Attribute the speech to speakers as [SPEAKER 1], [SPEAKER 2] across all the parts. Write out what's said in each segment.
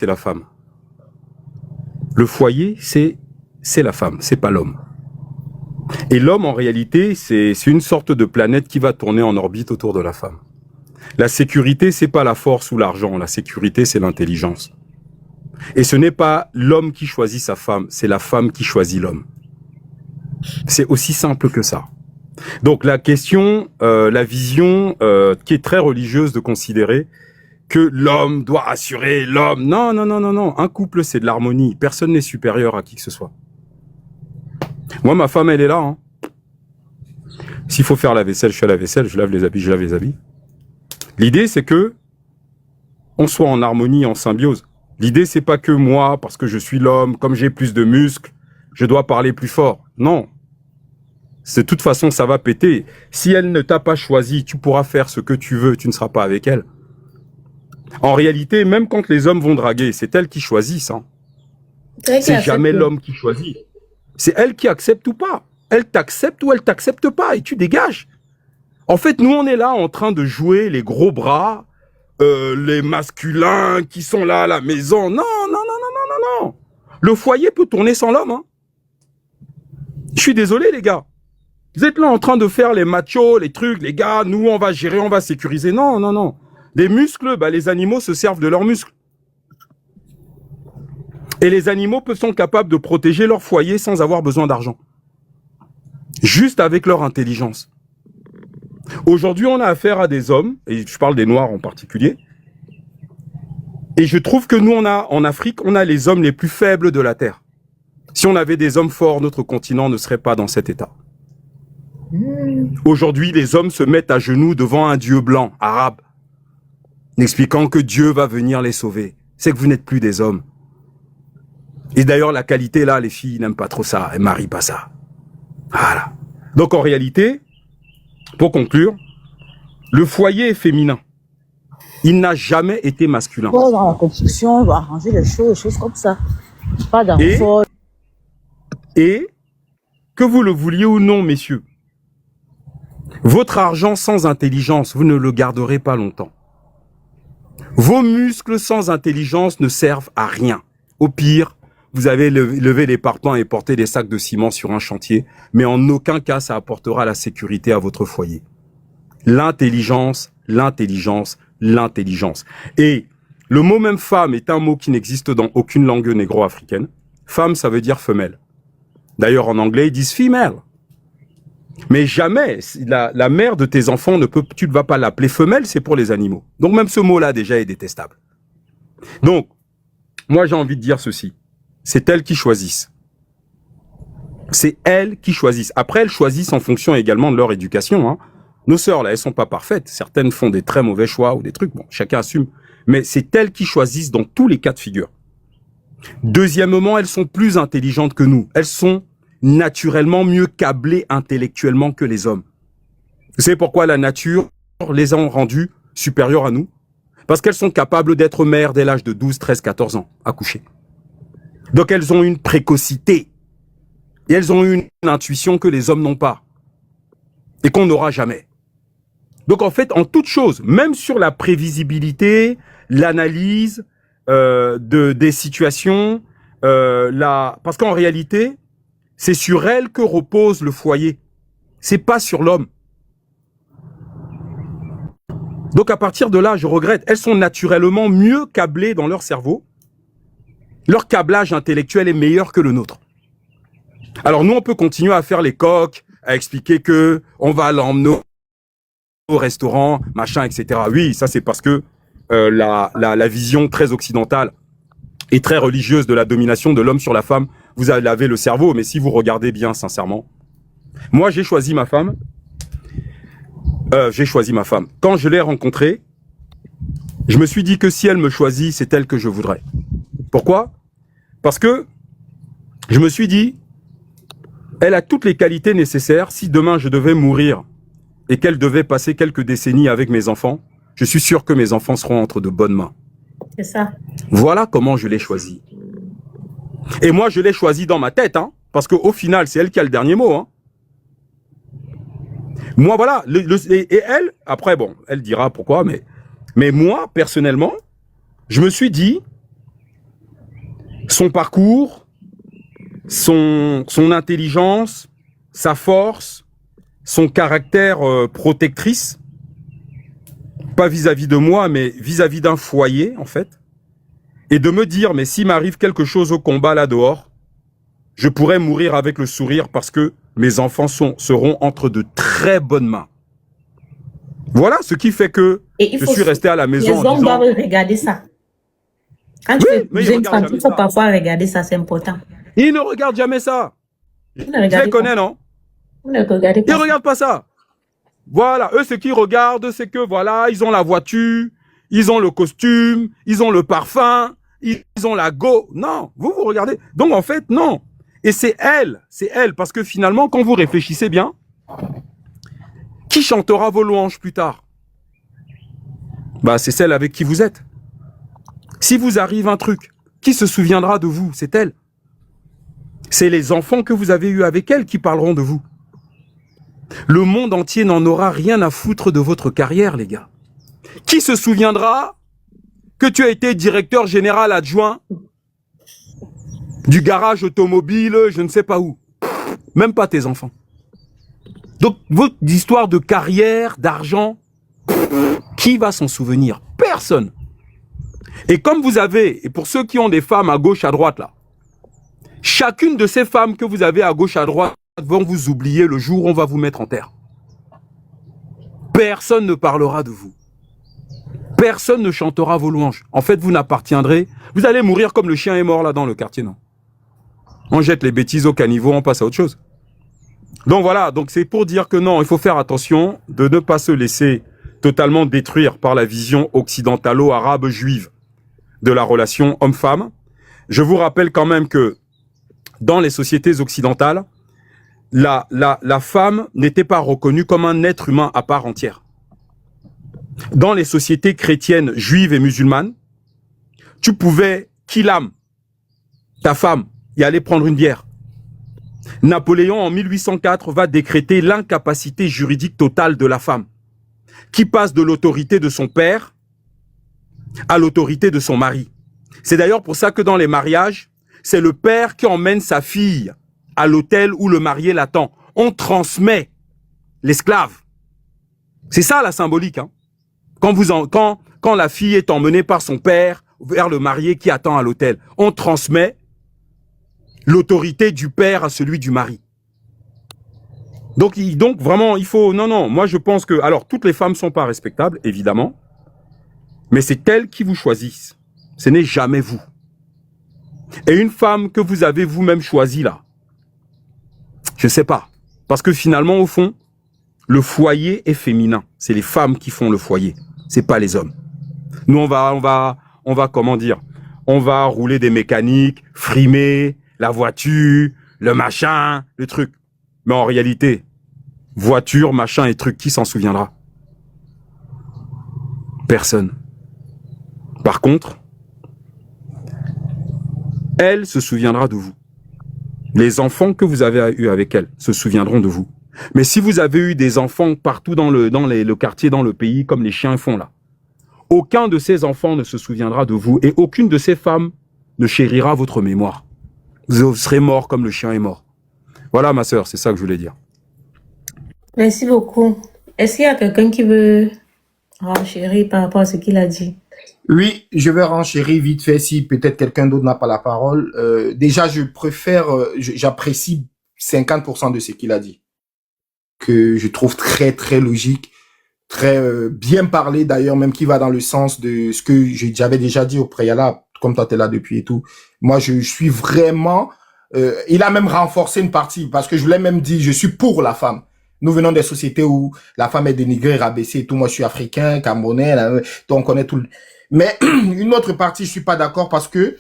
[SPEAKER 1] c'est la femme. Le foyer, c'est la femme, c'est pas l'homme. Et l'homme, en réalité, c'est une sorte de planète qui va tourner en orbite autour de la femme. La sécurité, c'est pas la force ou l'argent. La sécurité, c'est l'intelligence. Et ce n'est pas l'homme qui choisit sa femme, c'est la femme qui choisit l'homme. C'est aussi simple que ça. Donc la question, la vision qui est très religieuse de considérer que l'homme doit assurer l'homme. Non, non, non, non, non. Un couple, c'est de l'harmonie. Personne n'est supérieur à qui que ce soit. Moi, ma femme, elle est là. Hein. S'il faut faire la vaisselle, je fais la vaisselle. Je lave les habits, je lave les habits. L'idée, c'est que on soit en harmonie, en symbiose. L'idée, c'est pas que moi, parce que je suis l'homme, comme j'ai plus de muscles, je dois parler plus fort. Non. De toute façon, ça va péter. Si elle ne t'a pas choisi, tu pourras faire ce que tu veux, tu ne seras pas avec elle. En réalité, même quand les hommes vont draguer, c'est elles qui choisissent. Hein. C'est jamais l'homme qui choisit. C'est elle qui accepte ou pas. Elle t'accepte ou elle t'accepte pas et tu dégages. En fait, nous, on est là en train de jouer les gros bras, les masculins qui sont là à la maison. Non, non, non, non, non, non, non. Le foyer peut tourner sans l'homme. Hein. Je suis désolé, les gars. Vous êtes là en train de faire les machos, les trucs, les gars, nous, on va gérer, on va sécuriser. Non, non, non. Les muscles, bah, les animaux se servent de leurs muscles. Et les animaux sont capables de protéger leur foyer sans avoir besoin d'argent. Juste avec leur intelligence. Aujourd'hui, on a affaire à des hommes, et je parle des Noirs en particulier, et je trouve que nous, en Afrique, on a les hommes les plus faibles de la Terre. Si on avait des hommes forts, notre continent ne serait pas dans cet état. Aujourd'hui, les hommes se mettent à genoux devant un dieu blanc, arabe, expliquant que Dieu va venir les sauver. C'est que vous n'êtes plus des hommes. Et d'ailleurs, la qualité, là, les filles n'aiment pas trop ça, elles marient pas ça. Voilà. Donc, en réalité, pour conclure, le foyer est féminin. Il n'a jamais été masculin.
[SPEAKER 2] Dans la construction, on va arranger les choses comme ça. Pas d'enfant.
[SPEAKER 1] Et, que vous le vouliez ou non, messieurs, votre argent sans intelligence, vous ne le garderez pas longtemps. Vos muscles sans intelligence ne servent à rien. Au pire, vous avez levé les parpaings et porté des sacs de ciment sur un chantier, mais en aucun cas ça apportera la sécurité à votre foyer. L'intelligence, l'intelligence, l'intelligence. Et le mot même femme est un mot qui n'existe dans aucune langue négro-africaine. Femme, ça veut dire femelle. D'ailleurs, en anglais, ils disent female. Mais jamais, la mère de tes enfants, tu ne vas pas l'appeler femelle, c'est pour les animaux. Donc même ce mot-là déjà est détestable. Donc, moi j'ai envie de dire ceci. C'est elles qui choisissent. C'est elles qui choisissent. Après, elles choisissent en fonction également de leur éducation. Hein. Nos sœurs, là, elles sont pas parfaites. Certaines font des très mauvais choix ou des trucs. Bon, chacun assume. Mais c'est elles qui choisissent dans tous les cas de figure. Deuxièmement, elles sont plus intelligentes que nous. Elles sont naturellement mieux câblées intellectuellement que les hommes. Vous savez pourquoi la nature les a rendues supérieures à nous? Parce qu'elles sont capables d'être mères dès l'âge de 12, 13, 14 ans, accouchées. Donc elles ont une précocité. Et elles ont une intuition que les hommes n'ont pas. Et qu'on n'aura jamais. Donc en fait, en toute chose, même sur la prévisibilité, l'analyse des situations, parce qu'en réalité, c'est sur elles que repose le foyer. C'est pas sur l'homme. Donc à partir de là, je regrette. Elles sont naturellement mieux câblées dans leur cerveau. Leur câblage intellectuel est meilleur que le nôtre. Alors nous, on peut continuer à faire les coqs, à expliquer que on va l'emmener au restaurant, machin, etc. Oui, ça c'est parce que la vision très occidentale et très religieuse de la domination de l'homme sur la femme vous a lavé le cerveau. Mais si vous regardez bien, sincèrement, moi j'ai choisi ma femme. Quand je l'ai rencontrée, je me suis dit que si elle me choisit, c'est elle que je voudrais. Pourquoi? Parce que je me suis dit, elle a toutes les qualités nécessaires. Si demain je devais mourir et qu'elle devait passer quelques décennies avec mes enfants, je suis sûr que mes enfants seront entre de bonnes mains.
[SPEAKER 2] C'est ça.
[SPEAKER 1] Voilà comment je l'ai choisie. Et moi, je l'ai choisie dans ma tête, hein, parce qu'au final, c'est elle qui a le dernier mot. Hein. Moi, voilà. Et elle, après, bon, elle dira pourquoi, mais moi, personnellement, je me suis dit, son parcours, son intelligence, sa force, son caractère protectrice, pas vis-à-vis de moi, mais vis-à-vis d'un foyer, en fait, et de me dire, mais s'il m'arrive quelque chose au combat là dehors, je pourrais mourir avec le sourire parce que mes enfants seront entre de très bonnes mains. Voilà ce qui fait que je suis resté à la maison.
[SPEAKER 3] Les hommes doivent regarder ça. Quand tu fais une femme, il faut parfois regarder ça, c'est important.
[SPEAKER 1] Ils ne regardent jamais ça. Je les connais, non?
[SPEAKER 3] Vous ne regardez pas.
[SPEAKER 1] Ils ne regardent pas ça. Voilà, eux, ce qu'ils regardent, c'est que voilà, ils ont la voiture, ils ont le costume, ils ont le parfum, ils ont la go. Non, vous regardez. Donc, en fait, non. Et c'est elle, parce que finalement, quand vous réfléchissez bien, qui chantera vos louanges plus tard? Bah, c'est celle avec qui vous êtes. Si vous arrive un truc, qui se souviendra de vous? C'est elle. C'est les enfants que vous avez eus avec elle qui parleront de vous. Le monde entier n'en aura rien à foutre de votre carrière, les gars. Qui se souviendra que tu as été directeur général adjoint du garage automobile, je ne sais pas où? Même pas tes enfants. Donc, votre histoire de carrière, d'argent, qui va s'en souvenir? Personne. Et comme vous avez, et pour ceux qui ont des femmes à gauche, à droite, là, chacune de ces femmes que vous avez à gauche, à droite, vont vous oublier le jour où on va vous mettre en terre. Personne ne parlera de vous. Personne ne chantera vos louanges. En fait, vous n'appartiendrez... Vous allez mourir comme le chien est mort là dans le quartier, non? On jette les bêtises au caniveau, on passe à autre chose. Donc voilà, donc c'est pour dire que non, il faut faire attention de ne pas se laisser totalement détruire par la vision occidentalo-arabe juive de la relation homme-femme. Je vous rappelle quand même que dans les sociétés occidentales, la femme n'était pas reconnue comme un être humain à part entière. Dans les sociétés chrétiennes, juives et musulmanes, tu pouvais killam ta femme et aller prendre une bière. Napoléon, en 1804, va décréter l'incapacité juridique totale de la femme, qui passe de l'autorité de son père à l'autorité de son mari. C'est d'ailleurs pour ça que dans les mariages, c'est le père qui emmène sa fille à l'hôtel où le marié l'attend. On transmet l'esclave. C'est ça la symbolique. Hein. Quand la fille est emmenée par son père vers le marié qui attend à l'hôtel, on transmet l'autorité du père à celui du mari. Donc vraiment, il faut... Non, moi je pense que... Alors, toutes les femmes ne sont pas respectables, évidemment, mais c'est elles qui vous choisissent. Ce n'est jamais vous. Et une femme que vous avez vous-même choisie là, je sais pas. Parce que finalement, au fond, le foyer est féminin. C'est les femmes qui font le foyer. C'est pas les hommes. Nous, on va, comment dire, on va rouler des mécaniques, frimer, la voiture, le machin, le truc. Mais en réalité, voiture, machin et truc, qui s'en souviendra? Personne. Par contre, elle se souviendra de vous. Les enfants que vous avez eus avec elle se souviendront de vous. Mais si vous avez eu des enfants partout dans le quartier, dans le pays, comme les chiens font là, aucun de ces enfants ne se souviendra de vous et aucune de ces femmes ne chérira votre mémoire. Vous serez mort comme le chien est mort. Voilà ma sœur, c'est ça que je voulais dire.
[SPEAKER 3] Merci beaucoup. Est-ce qu'il y a quelqu'un qui veut renchérir par rapport à ce qu'il a dit?
[SPEAKER 4] Oui, je vais renchérir vite fait si peut-être quelqu'un d'autre n'a pas la parole. Déjà, j'apprécie 50% de ce qu'il a dit, que je trouve très très logique, très bien parlé d'ailleurs, même qui va dans le sens de ce que j'avais déjà dit au préalable, comme toi t'es là depuis et tout. Moi, je suis vraiment... il a même renforcé une partie, parce que je l'ai même dit, je suis pour la femme. Nous venons des sociétés où la femme est dénigrée, rabaissée et tout. Moi, je suis africain, camerounais, on connaît tout. Mais une autre partie, je suis pas d'accord parce que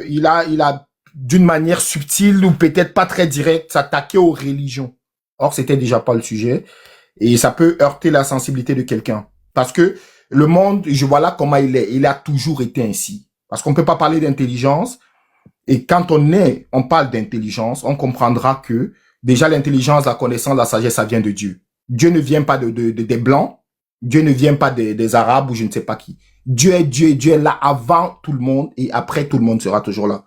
[SPEAKER 4] il a d'une manière subtile ou peut-être pas très directe s'attaqué aux religions. Or, c'était déjà pas le sujet et ça peut heurter la sensibilité de quelqu'un parce que le monde, je vois là comment il est. Il a toujours été ainsi parce qu'on peut pas parler d'intelligence et quand on parle d'intelligence, on comprendra que déjà l'intelligence, la connaissance, la sagesse, ça vient de Dieu. Dieu ne vient pas des blancs. Dieu ne vient pas des Arabes ou je ne sais pas qui. Dieu est Dieu, Dieu est là avant tout le monde et après tout le monde sera toujours là.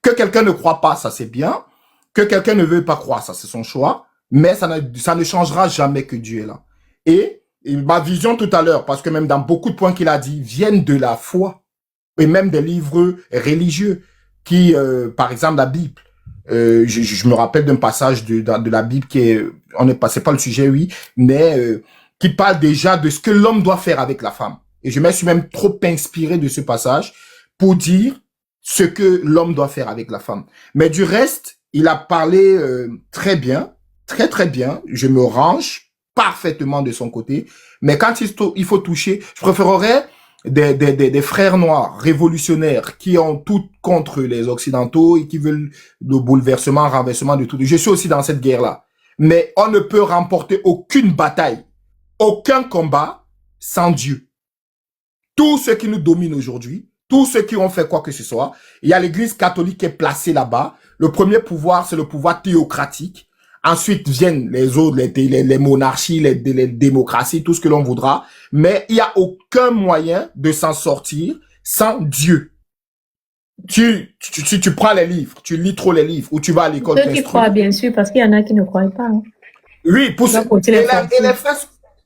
[SPEAKER 4] Que quelqu'un ne croit pas, ça c'est bien. Que quelqu'un ne veut pas croire, ça c'est son choix. Mais ça ne changera jamais que Dieu est là. Et ma vision tout à l'heure, parce que même dans beaucoup de points qu'il a dit, viennent de la foi et même des livres religieux qui, par exemple, la Bible. Je me rappelle d'un passage de la Bible qui est, c'est pas le sujet, oui, mais qui parle déjà de ce que l'homme doit faire avec la femme. Et je me suis même trop inspiré de ce passage pour dire ce que l'homme doit faire avec la femme. Mais du reste, il a parlé très bien, très très bien. Je me range parfaitement de son côté. Mais quand il faut toucher, je préférerais des frères noirs révolutionnaires qui ont tout contre les occidentaux et qui veulent le bouleversement, renversement de tout. Je suis aussi dans cette guerre-là. Mais on ne peut remporter aucune bataille, aucun combat sans Dieu. Tous ceux qui nous dominent aujourd'hui, tous ceux qui ont fait quoi que ce soit, il y a l'église catholique qui est placée là-bas. Le premier pouvoir, c'est le pouvoir théocratique. Ensuite viennent les autres, les monarchies, les démocraties, tout ce que l'on voudra. Mais il n'y a aucun moyen de s'en sortir sans Dieu. Tu prends les livres, tu lis trop les livres, ou tu vas à l'école.
[SPEAKER 3] Ceux qui croient, bien sûr, parce qu'il y en a qui ne croient pas. Hein.
[SPEAKER 4] Oui, pour ça.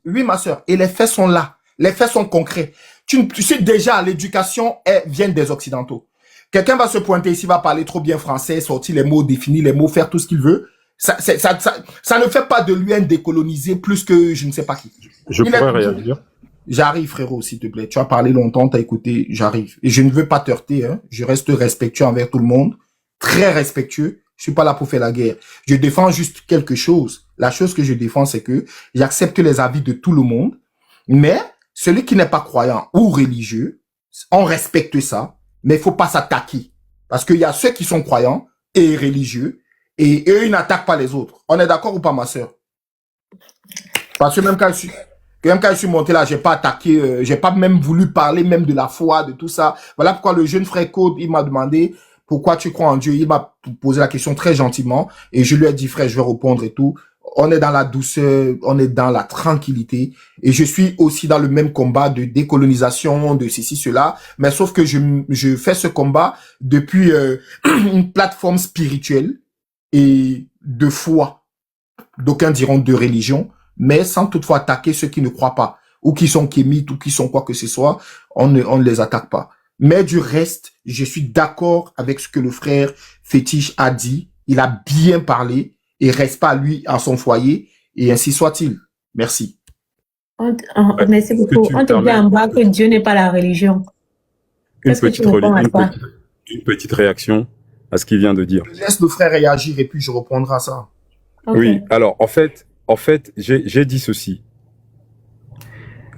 [SPEAKER 4] Oui, ma sœur. Et les faits sont là. Les faits sont concrets. Tu sais déjà, l'éducation vient des Occidentaux. Quelqu'un va se pointer ici, va parler trop bien français, sortir les mots, définir les mots, faire tout ce qu'il veut. Ça ne fait pas de lui un décolonisé plus que je ne sais pas qui.
[SPEAKER 1] Je pourrais réagir.
[SPEAKER 4] J'arrive, frérot, s'il te plaît. Tu as parlé longtemps, t'as écouté, j'arrive. Et je ne veux pas te heurter, hein. Je reste respectueux envers tout le monde. Très respectueux. Je suis pas là pour faire la guerre. Je défends juste quelque chose. La chose que je défends, c'est que j'accepte les avis de tout le monde. Mais celui qui n'est pas croyant ou religieux, on respecte ça. Mais il faut pas s'attaquer. Parce qu'il y a ceux qui sont croyants et religieux. Et eux, ils n'attaquent pas les autres. On est d'accord ou pas, ma sœur? Parce que même quand je suis monté là, j'ai pas attaqué, j'ai pas même voulu parler même de la foi, de tout ça. Voilà pourquoi le jeune frère Code, il m'a demandé pourquoi tu crois en Dieu. Il m'a posé la question très gentiment et je lui ai dit, frère, je vais répondre et tout. On est dans la douceur, on est dans la tranquillité et je suis aussi dans le même combat de décolonisation, de ceci, cela. Mais sauf que je fais ce combat depuis une plateforme spirituelle et de foi. D'aucuns diront de religion, mais sans toutefois attaquer ceux qui ne croient pas, ou qui sont kémites, ou qui sont quoi que ce soit, on ne les attaque pas. Mais du reste, je suis d'accord avec ce que le frère Fétiche a dit. Il a bien parlé, et reste pas lui à son foyer, et ainsi soit-il. Merci.
[SPEAKER 3] Merci beaucoup. On te dit en bas que Dieu n'est pas la religion.
[SPEAKER 1] Une petite réaction à ce qu'il vient de dire.
[SPEAKER 4] Je laisse le frère réagir et puis je reprendrai à ça.
[SPEAKER 1] Okay. Oui, alors en fait, j'ai dit ceci.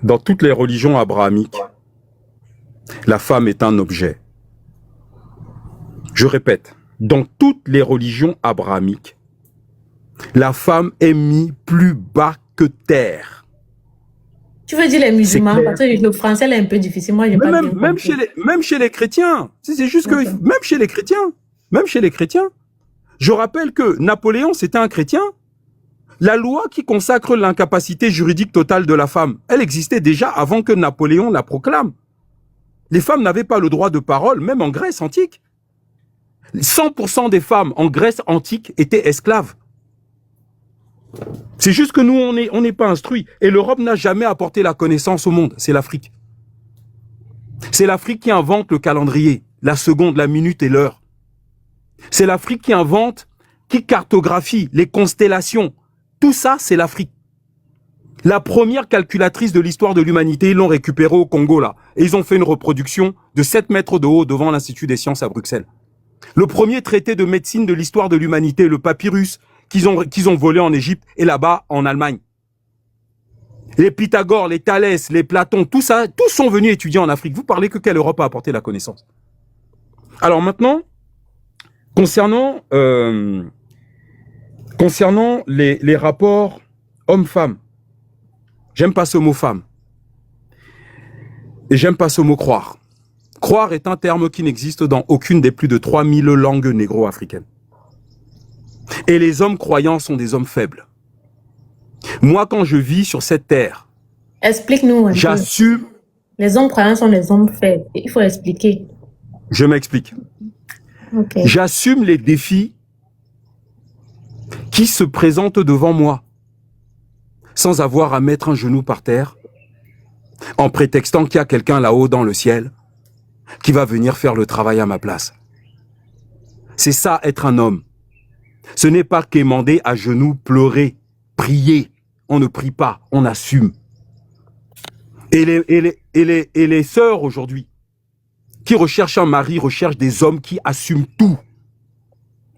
[SPEAKER 1] Dans toutes les religions abrahamiques, la femme est un objet. Je répète, dans toutes les religions abrahamiques, la femme est mise plus bas que terre.
[SPEAKER 3] Tu veux dire les musulmans? Parce que le français est un peu difficile. Moi,
[SPEAKER 1] même chez les chrétiens. C'est juste que même chez les chrétiens, je rappelle que Napoléon, c'était un chrétien. La loi qui consacre l'incapacité juridique totale de la femme, elle existait déjà avant que Napoléon la proclame. Les femmes n'avaient pas le droit de parole, même en Grèce antique. 100% des femmes en Grèce antique étaient esclaves. C'est juste que nous, on n'est pas instruits. Et l'Europe n'a jamais apporté la connaissance au monde. C'est l'Afrique. C'est l'Afrique qui invente le calendrier, la seconde, la minute et l'heure. C'est l'Afrique qui cartographie les constellations. Tout ça, c'est l'Afrique. La première calculatrice de l'histoire de l'humanité, ils l'ont récupérée au Congo, là. Et ils ont fait une reproduction de 7 mètres de haut devant l'Institut des sciences à Bruxelles. Le premier traité de médecine de l'histoire de l'humanité, le papyrus, qu'ils ont volé en Égypte et là-bas en Allemagne. Les Pythagore, les Thalès, les Platon, tout ça, tous sont venus étudier en Afrique. Vous parlez que quelle Europe a apporté la connaissance? Alors maintenant, concernant les rapports hommes-femmes, j'aime pas ce mot femme. Et j'aime pas ce mot croire. Croire est un terme qui n'existe dans aucune des plus de 3000 langues négro-africaines. Et les hommes croyants sont des hommes faibles. Moi, quand je vis sur cette terre,
[SPEAKER 3] explique-nous.
[SPEAKER 1] J'assume
[SPEAKER 3] Les hommes croyants sont les hommes faibles. Il faut expliquer.
[SPEAKER 1] Je m'explique.
[SPEAKER 3] Ok.
[SPEAKER 1] J'assume les défis qui se présentent devant moi, sans avoir à mettre un genou par terre, en prétextant qu'il y a quelqu'un là-haut dans le ciel qui va venir faire le travail à ma place. C'est ça, être un homme. Ce n'est pas quémander à genoux, pleurer, prier. On ne prie pas, on assume. Et les sœurs aujourd'hui, qui recherchent un mari, recherchent des hommes qui assument tout.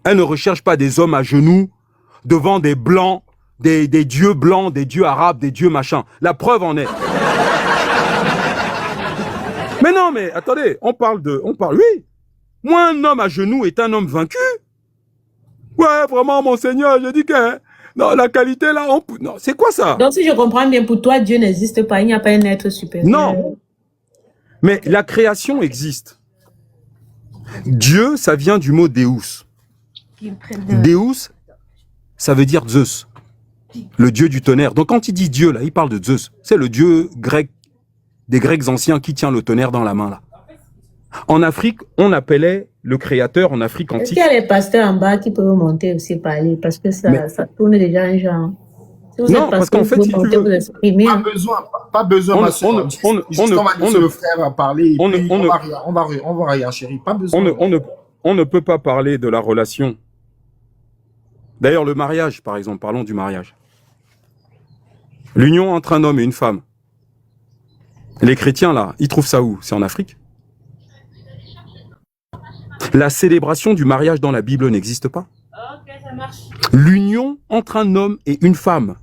[SPEAKER 1] Elles ne recherchent pas des hommes à genoux devant des blancs, des dieux blancs, des dieux arabes, des dieux machins. La preuve en est. Mais non, mais attendez, oui. Moi, un homme à genoux est un homme vaincu. Ouais, vraiment, mon Seigneur, je dis que, non, la qualité là, non, c'est quoi ça?
[SPEAKER 3] Donc, si je comprends bien, pour toi, Dieu n'existe pas. Il n'y a pas un être supérieur.
[SPEAKER 1] Non. Mais la création existe. Dieu, ça vient du mot Deus. Deus, ça veut dire Zeus, le dieu du tonnerre. Donc quand il dit Dieu, là, il parle de Zeus. C'est le dieu grec, des Grecs anciens qui tient le tonnerre dans la main, là. En Afrique, on appelait le créateur en Afrique
[SPEAKER 3] Est-ce
[SPEAKER 1] antique.
[SPEAKER 3] qu'il y a les pasteurs en bas qui peuvent monter aussi parler? Parce que ça tourne déjà un genre. Si vous
[SPEAKER 1] Non,
[SPEAKER 3] êtes
[SPEAKER 1] parce qu'en fait,
[SPEAKER 3] vous
[SPEAKER 1] si tu
[SPEAKER 3] montez,
[SPEAKER 1] veux-
[SPEAKER 3] vous exprimez.
[SPEAKER 4] Pas besoin, ma soeur. Juste on va le frère à parler.
[SPEAKER 1] on
[SPEAKER 4] va rien, chérie. Pas besoin.
[SPEAKER 1] On ne peut pas parler de la relation. D'ailleurs, le mariage, par exemple, parlons du mariage. L'union entre un homme et une femme. Les chrétiens, là, ils trouvent ça où? C'est en Afrique. La célébration du mariage dans la Bible n'existe pas. L'union entre un homme et une femme.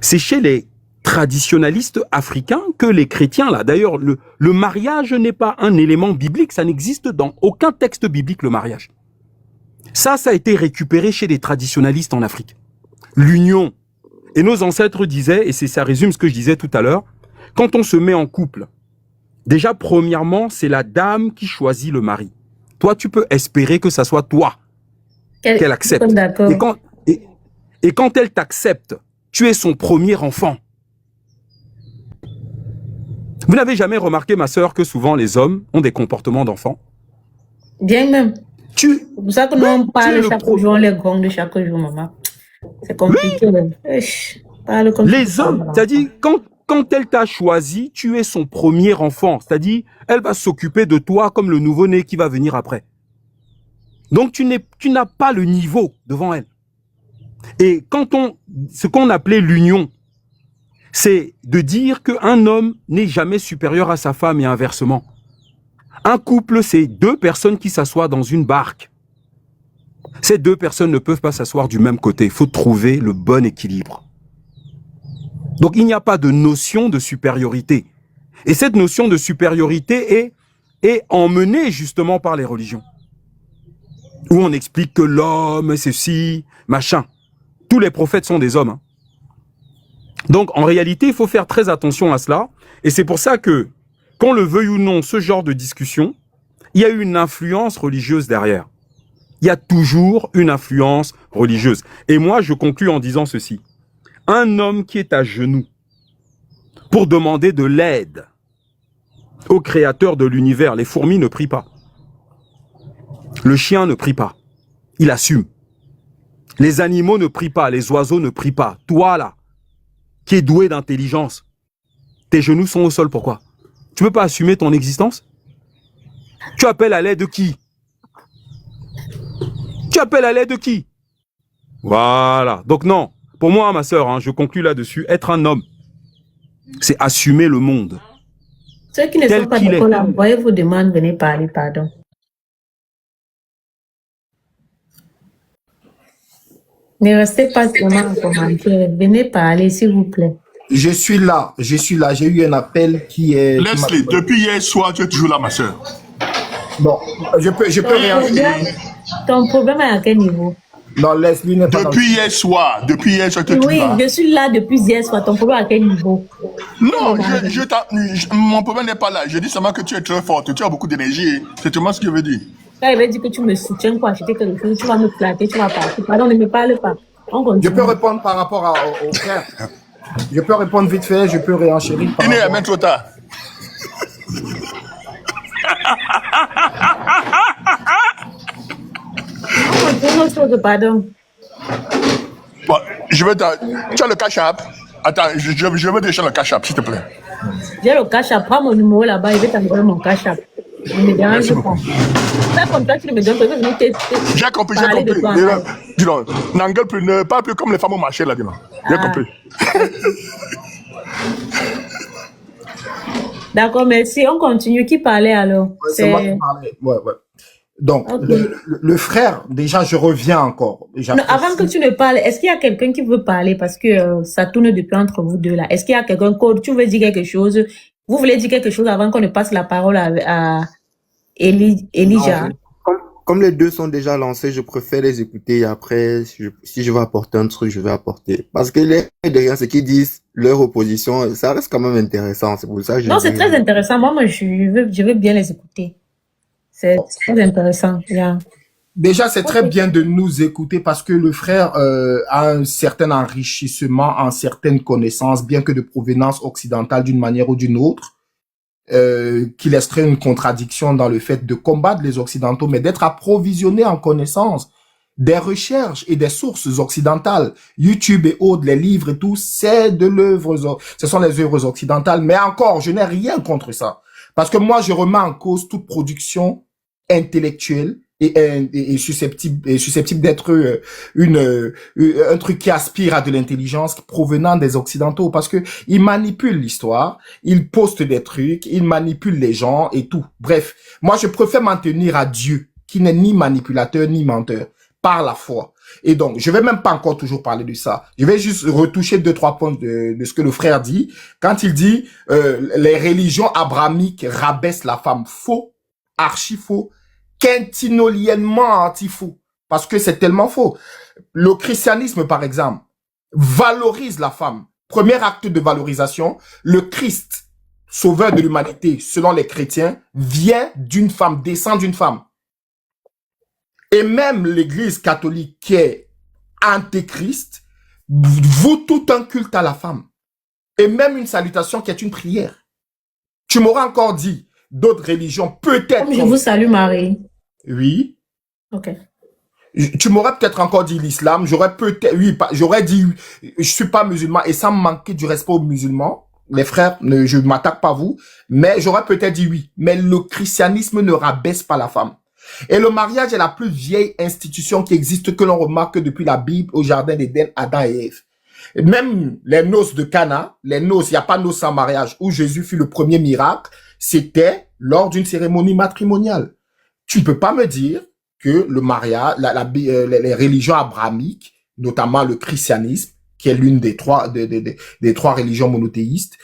[SPEAKER 1] C'est chez les traditionalistes africains que les chrétiens, là, d'ailleurs, le mariage n'est pas un élément biblique, ça n'existe dans aucun texte biblique, le mariage. Ça a été récupéré chez les traditionalistes en Afrique. L'union. Et nos ancêtres disaient, et ça résume ce que je disais tout à l'heure, quand on se met en couple, déjà, premièrement, c'est la dame qui choisit le mari. Toi, tu peux espérer que ça soit toi qu'elle accepte.
[SPEAKER 3] D'accord.
[SPEAKER 1] Et quand elle t'accepte, tu es son premier enfant. Vous n'avez jamais remarqué, ma sœur, que souvent les hommes ont des comportements d'enfants?
[SPEAKER 3] Bien même. C'est pour ça que nous, on parle chaque jour, les gongs de chaque jour, maman. C'est compliqué. Parle comme
[SPEAKER 1] les hommes, c'est-à-dire, quand elle t'a choisi, tu es son premier enfant. C'est-à-dire, elle va s'occuper de toi comme le nouveau-né qui va venir après. Donc, tu n'as pas le niveau devant elle. Et ce qu'on appelait l'union, c'est de dire qu'un homme n'est jamais supérieur à sa femme et inversement. Un couple, c'est deux personnes qui s'assoient dans une barque. Ces deux personnes ne peuvent pas s'asseoir du même côté. Il faut trouver le bon équilibre. Donc, il n'y a pas de notion de supériorité. Et cette notion de supériorité est emmenée justement par les religions. Où on explique que l'homme, c'est ceci, machin. Tous les prophètes sont des hommes. Hein. Donc, en réalité, il faut faire très attention à cela. Et c'est pour ça que, qu'on le veuille ou non, ce genre de discussion, il y a une influence religieuse derrière. Il y a toujours une influence religieuse. Et moi, je conclus en disant ceci. Un homme qui est à genoux pour demander de l'aide au créateur de l'univers, les fourmis ne prient pas. Le chien ne prie pas. Il assume. Les animaux ne prient pas, les oiseaux ne prient pas. Toi, là, qui es doué d'intelligence, tes genoux sont au sol, pourquoi? Tu ne peux pas assumer ton existence? Tu appelles à l'aide de qui? Tu appelles à l'aide de qui? Voilà. Donc non, pour moi, ma sœur, hein, je conclus là-dessus, être un homme, c'est assumer le monde.
[SPEAKER 3] Ceux qui ne sont pas d'accord là, envoyez vos demandes, venez parler, pardon. Ne restez pas seulement en commentaire, venez parler, s'il vous plaît.
[SPEAKER 4] Je suis là. J'ai eu un appel qui est...
[SPEAKER 5] Leslie, depuis hier soir, tu es toujours là, ma soeur.
[SPEAKER 4] Bon, je peux réagir.
[SPEAKER 3] Ton problème est à quel niveau?
[SPEAKER 4] Non, Leslie n'est pas
[SPEAKER 5] depuis hier soir, tu es toujours là.
[SPEAKER 3] Oui, je suis là depuis hier soir. Ton problème est à quel niveau?
[SPEAKER 5] Non, mon problème n'est pas là. Je dis seulement que tu es très forte, tu as beaucoup d'énergie. C'est tout ce que je veux dire.
[SPEAKER 3] Là, il va dire que tu me soutiens pour acheter quelque chose, tu vas me flatter, tu vas partir. Pardon, ne me parle pas.
[SPEAKER 4] Je peux répondre par rapport au frère. Je peux répondre vite fait, je peux réenchérir.
[SPEAKER 5] Il n'est même trop tard.
[SPEAKER 3] Autre chose, pardon.
[SPEAKER 5] Bon, tu as le cash app. Attends, je veux déjà le cash app, s'il te plaît.
[SPEAKER 3] J'ai le cash app. Prends mon numéro là-bas, je vais t'envoyer mon cash app. Ne me dérange pas. Fais comme toi, tu ne me donnes pas.
[SPEAKER 5] J'ai compris, j'ai compris. Dis donc, n'engueule plus, ne parle plus comme les femmes au marché là, dis donc. J'ai compris.
[SPEAKER 3] D'accord, merci. On continue. Qui parlait alors?
[SPEAKER 4] C'est moi qui parlais. Ouais. Donc, okay. le frère, déjà, je reviens encore.
[SPEAKER 3] Non, avant que tu ne parles, est-ce qu'il y a quelqu'un qui veut parler parce que ça tourne depuis entre vous deux là? Est-ce qu'il y a quelqu'un, tu veux dire quelque chose? Vous voulez dire quelque chose avant qu'on ne passe la parole à Elijah?
[SPEAKER 6] Comme les deux sont déjà lancés, je préfère les écouter et après, si je veux apporter un truc, je vais apporter. Parce que derrière ce qu'ils disent, leur opposition, ça reste quand même intéressant. C'est pour ça que
[SPEAKER 3] non, c'est très intéressant. Moi, je veux bien les écouter. C'est très intéressant. Yeah.
[SPEAKER 4] Déjà, c'est très bien de nous écouter parce que le frère a un certain enrichissement en certaines connaissances, bien que de provenance occidentale d'une manière ou d'une autre, qui laisserait une contradiction dans le fait de combattre les Occidentaux, mais d'être approvisionné en connaissances, des recherches et des sources occidentales, YouTube et autres, les livres et tout, c'est de l'œuvre, ce sont les œuvres occidentales. Mais encore, je n'ai rien contre ça. Parce que moi, je remets en cause toute production intellectuelle et susceptible d'être un truc qui aspire à de l'intelligence provenant des Occidentaux, parce que ils manipulent l'histoire, ils postent des trucs, ils manipulent les gens et tout. Bref, moi je préfère m'en tenir à Dieu, qui n'est ni manipulateur ni menteur, par la foi. Et donc, je vais même pas encore toujours parler de ça. Je vais juste retoucher 2-3 points de ce que le frère dit. Quand il dit les religions abrahamiques rabaissent la femme, faux, archi faux, quintinoliennement anti-faux, parce que c'est tellement faux. Le christianisme, par exemple, valorise la femme. Premier acte de valorisation, le Christ, sauveur de l'humanité, selon les chrétiens, vient d'une femme, descend d'une femme. Et même l'Église catholique qui est antéchrist voue tout un culte à la femme. Et même une salutation qui est une prière. Tu m'auras encore dit d'autres religions, peut-être...
[SPEAKER 3] Je vous salue, Marie.
[SPEAKER 4] Oui.
[SPEAKER 3] Ok.
[SPEAKER 4] Tu m'aurais peut-être encore dit l'islam, j'aurais dit, je suis pas musulman, et sans manquer du respect aux musulmans, les frères, je m'attaque pas à vous, mais j'aurais peut-être dit oui. Mais le christianisme ne rabaisse pas la femme. Et le mariage est la plus vieille institution qui existe, que l'on remarque depuis la Bible au jardin d'Éden, Adam et Ève. Même les noces de Cana, il n'y a pas noces sans mariage, où Jésus fit le premier miracle, c'était lors d'une cérémonie matrimoniale. Tu ne peux pas me dire que le mariage, les religions abrahamiques, notamment le christianisme, qui est l'une des trois religions monothéistes,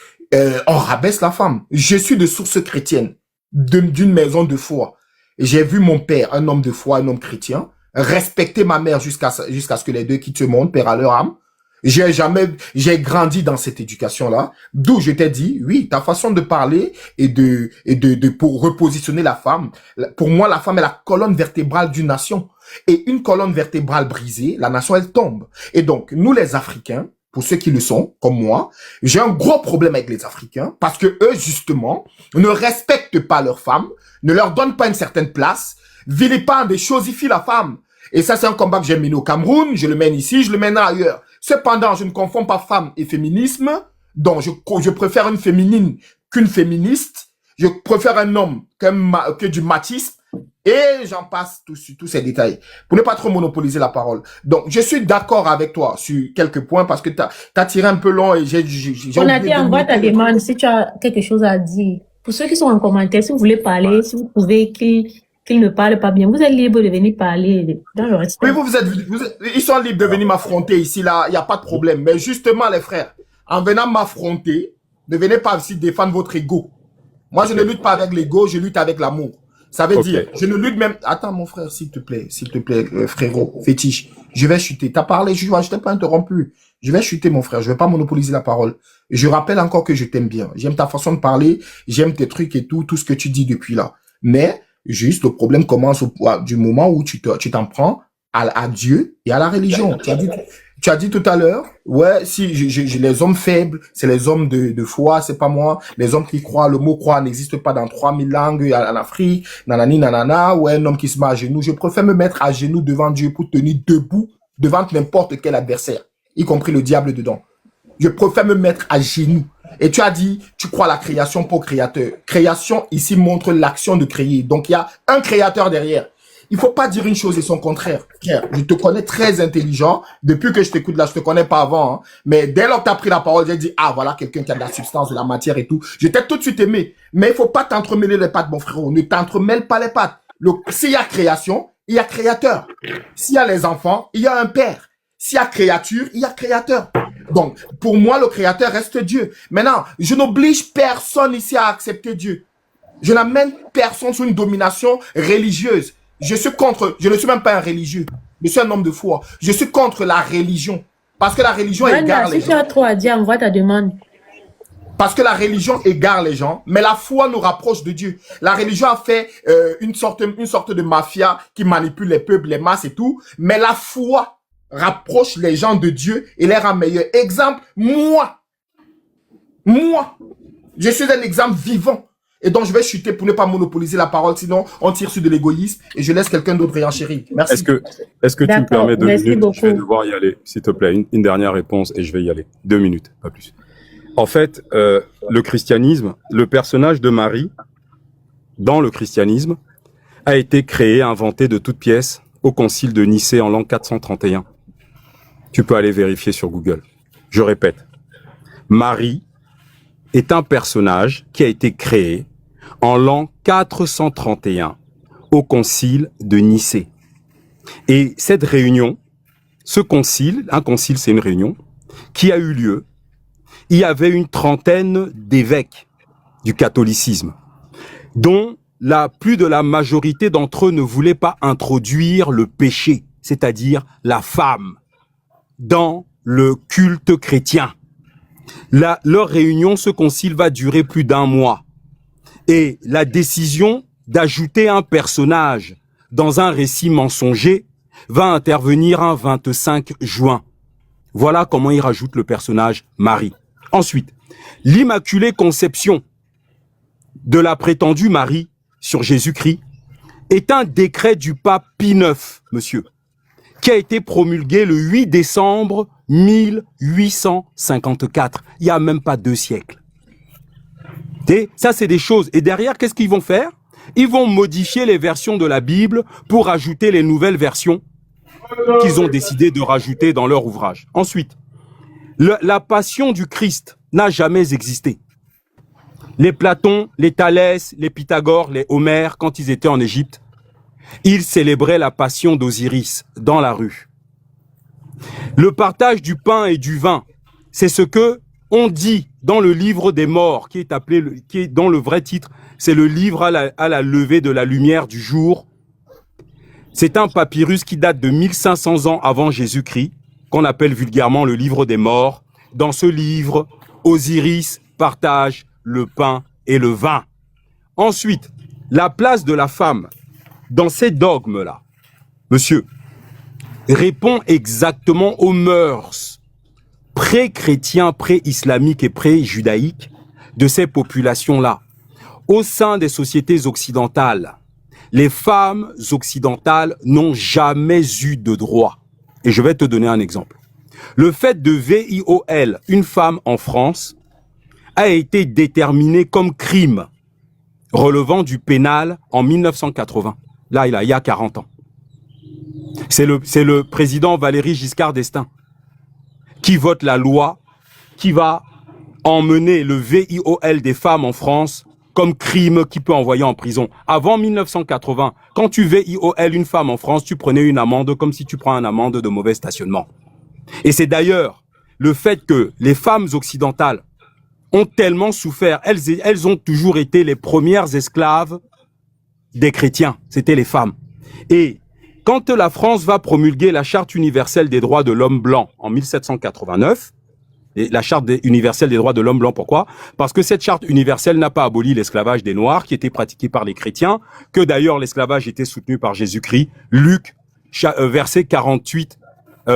[SPEAKER 4] on rabaisse la femme. Je suis de source chrétienne, d'une maison de foi. J'ai vu mon père, un homme de foi, un homme chrétien, respecter ma mère jusqu'à ce que les deux quittent ce monde, père à leur âme. J'ai grandi dans cette éducation-là, d'où je t'ai dit, oui, ta façon de parler pour repositionner la femme. Pour moi, la femme est la colonne vertébrale d'une nation. Et une colonne vertébrale brisée, la nation, elle tombe. Et donc, nous, les Africains, pour ceux qui le sont, comme moi, j'ai un gros problème avec les Africains parce que eux, justement, ne respectent pas leurs femmes, ne leur donnent pas une certaine place, vilipendent et chosifient la femme. Et ça, c'est un combat que j'ai mené au Cameroun, je le mène ici, je le mène ailleurs. Cependant, je ne confonds pas femme et féminisme, donc je préfère une féminine qu'une féministe, je préfère un homme que du machisme, et j'en passe tous ces détails, pour ne pas trop monopoliser la parole. Donc, je suis d'accord avec toi sur quelques points, parce que t'as tiré un peu long, et j'ai
[SPEAKER 3] on a dit, envoie ta demande, si tu as quelque chose à dire. Pour ceux qui sont en commentaire, si vous voulez parler, si vous trouvez qu'ils ne parlent pas bien, vous êtes libre de venir parler dans le respect.
[SPEAKER 4] Oui, ils sont libres de venir m'affronter ici, là, il n'y a pas de problème. Mais justement, les frères, en venant m'affronter, ne venez pas ici défendre votre ego. Moi, je ne lutte pas avec l'ego, je lutte avec l'amour. Ça veut dire, je ne lutte même... Attends, mon frère, s'il te plaît, frérot, fétiche. Je vais chuter. T'as parlé, je t'ai pas interrompu. Je vais chuter, mon frère. Je vais pas monopoliser la parole. Je rappelle encore que je t'aime bien. J'aime ta façon de parler. J'aime tes trucs et tout ce que tu dis depuis là. Mais, juste, le problème commence du moment où tu t'en prends à Dieu et à la religion. Tu as dit tout à l'heure, ouais, si les hommes faibles, c'est les hommes de foi, c'est pas moi. Les hommes qui croient, le mot croire n'existe pas dans 3000 langues en Afrique, nanani, nanana, ouais, un homme qui se met à genoux. Je préfère me mettre à genoux devant Dieu pour tenir debout devant n'importe quel adversaire, y compris le diable dedans. Je préfère me mettre à genoux. Et tu as dit, tu crois à la création pour créateur. Création ici montre l'action de créer. Donc il y a un créateur derrière. Il faut pas dire une chose et son contraire. Frère, je te connais très intelligent. Depuis que je t'écoute là, je te connais pas avant. Hein. Mais dès lors que tu as pris la parole, j'ai dit, ah voilà quelqu'un qui a de la substance, de la matière et tout. Je t'ai tout de suite aimé. Mais il faut pas t'entremêler les pattes, mon frérot. Ne t'entremêle pas les pattes. S'il y a création, il y a créateur. S'il y a les enfants, il y a un père. S'il y a créature, il y a créateur. Donc, pour moi, le créateur reste Dieu. Maintenant, je n'oblige personne ici à accepter Dieu. Je n'amène personne sur une domination religieuse. Je ne suis même pas un religieux. Je suis un homme de foi. Je suis contre la religion. Parce que la religion égare les gens.
[SPEAKER 3] Si tu as trop à dire, envoie ta demande.
[SPEAKER 4] Parce que la religion égare les gens, mais la foi nous rapproche de Dieu. La religion a fait une sorte de mafia qui manipule les peuples, les masses et tout. Mais la foi rapproche les gens de Dieu et les rend meilleurs. Exemple, moi, je suis un exemple vivant. Et donc, je vais chuter pour ne pas monopoliser la parole, sinon on tire sur de l'égoïsme et je laisse quelqu'un d'autre réenchérir. Merci.
[SPEAKER 1] Est-ce que tu me permets 2 minutes?
[SPEAKER 3] Beaucoup.
[SPEAKER 1] Je vais devoir y aller, s'il te plaît. Une dernière réponse et je vais y aller. 2 minutes, pas plus. En fait, le christianisme, le personnage de Marie, dans le christianisme, a été créé, inventé de toutes pièces au concile de Nicée en l'an 431. Tu peux aller vérifier sur Google. Je répète. Marie est un personnage qui a été créé en l'an 431 au concile de Nicée. Et cette réunion, ce concile, un concile c'est une réunion, qui a eu lieu, il y avait une trentaine d'évêques du catholicisme, dont plus de la majorité d'entre eux ne voulaient pas introduire le péché, c'est-à-dire la femme, dans le culte chrétien. Leur réunion, ce concile va durer plus d'1 mois. Et la décision d'ajouter un personnage dans un récit mensonger va intervenir un 25 juin. Voilà comment il rajoute le personnage Marie. Ensuite, l'Immaculée Conception de la prétendue Marie sur Jésus-Christ est un décret du pape Pie IX, monsieur, qui a été promulgué le 8 décembre 1854. Il n'y a même pas 2 siècles. Et ça, c'est des choses. Et derrière, qu'est-ce qu'ils vont faire? Ils vont modifier les versions de la Bible pour ajouter les nouvelles versions qu'ils ont décidé de rajouter dans leur ouvrage. Ensuite, la passion du Christ n'a jamais existé. Les Platon, les Thalès, les Pythagore, les Homère, quand ils étaient en Égypte, ils célébraient la passion d'Osiris dans la rue. Le partage du pain et du vin, c'est ce que on dit dans le livre des morts, qui est dans le vrai titre, c'est le livre à la levée de la lumière du jour. C'est un papyrus qui date de 1500 ans avant Jésus-Christ, qu'on appelle vulgairement le livre des morts. Dans ce livre, Osiris partage le pain et le vin. Ensuite, la place de la femme dans ces dogmes-là, monsieur, répond exactement aux mœurs pré-chrétiens, pré-islamiques et pré-judaïques de ces populations-là. Au sein des sociétés occidentales, les femmes occidentales n'ont jamais eu de droit. Et je vais te donner un exemple. Le fait de VIOL, une femme en France, a été déterminé comme crime relevant du pénal en 1980. Là, il y a 40 ans. C'est le président Valéry Giscard d'Estaing qui vote la loi qui va emmener le VIOL des femmes en France comme crime qui peut envoyer en prison. Avant 1980, quand tu VIOL une femme en France, tu prenais une amende comme si tu prends une amende de mauvais stationnement. Et c'est d'ailleurs le fait que les femmes occidentales ont tellement souffert, elles ont toujours été les premières esclaves des chrétiens, c'était les femmes. Et quand la France va promulguer la Charte universelle des droits de l'homme blanc en 1789, et la Charte universelle des droits de l'homme blanc, pourquoi? Parce que cette Charte universelle n'a pas aboli l'esclavage des Noirs qui était pratiqué par les chrétiens, que d'ailleurs l'esclavage était soutenu par Jésus-Christ. Luc, verset 48,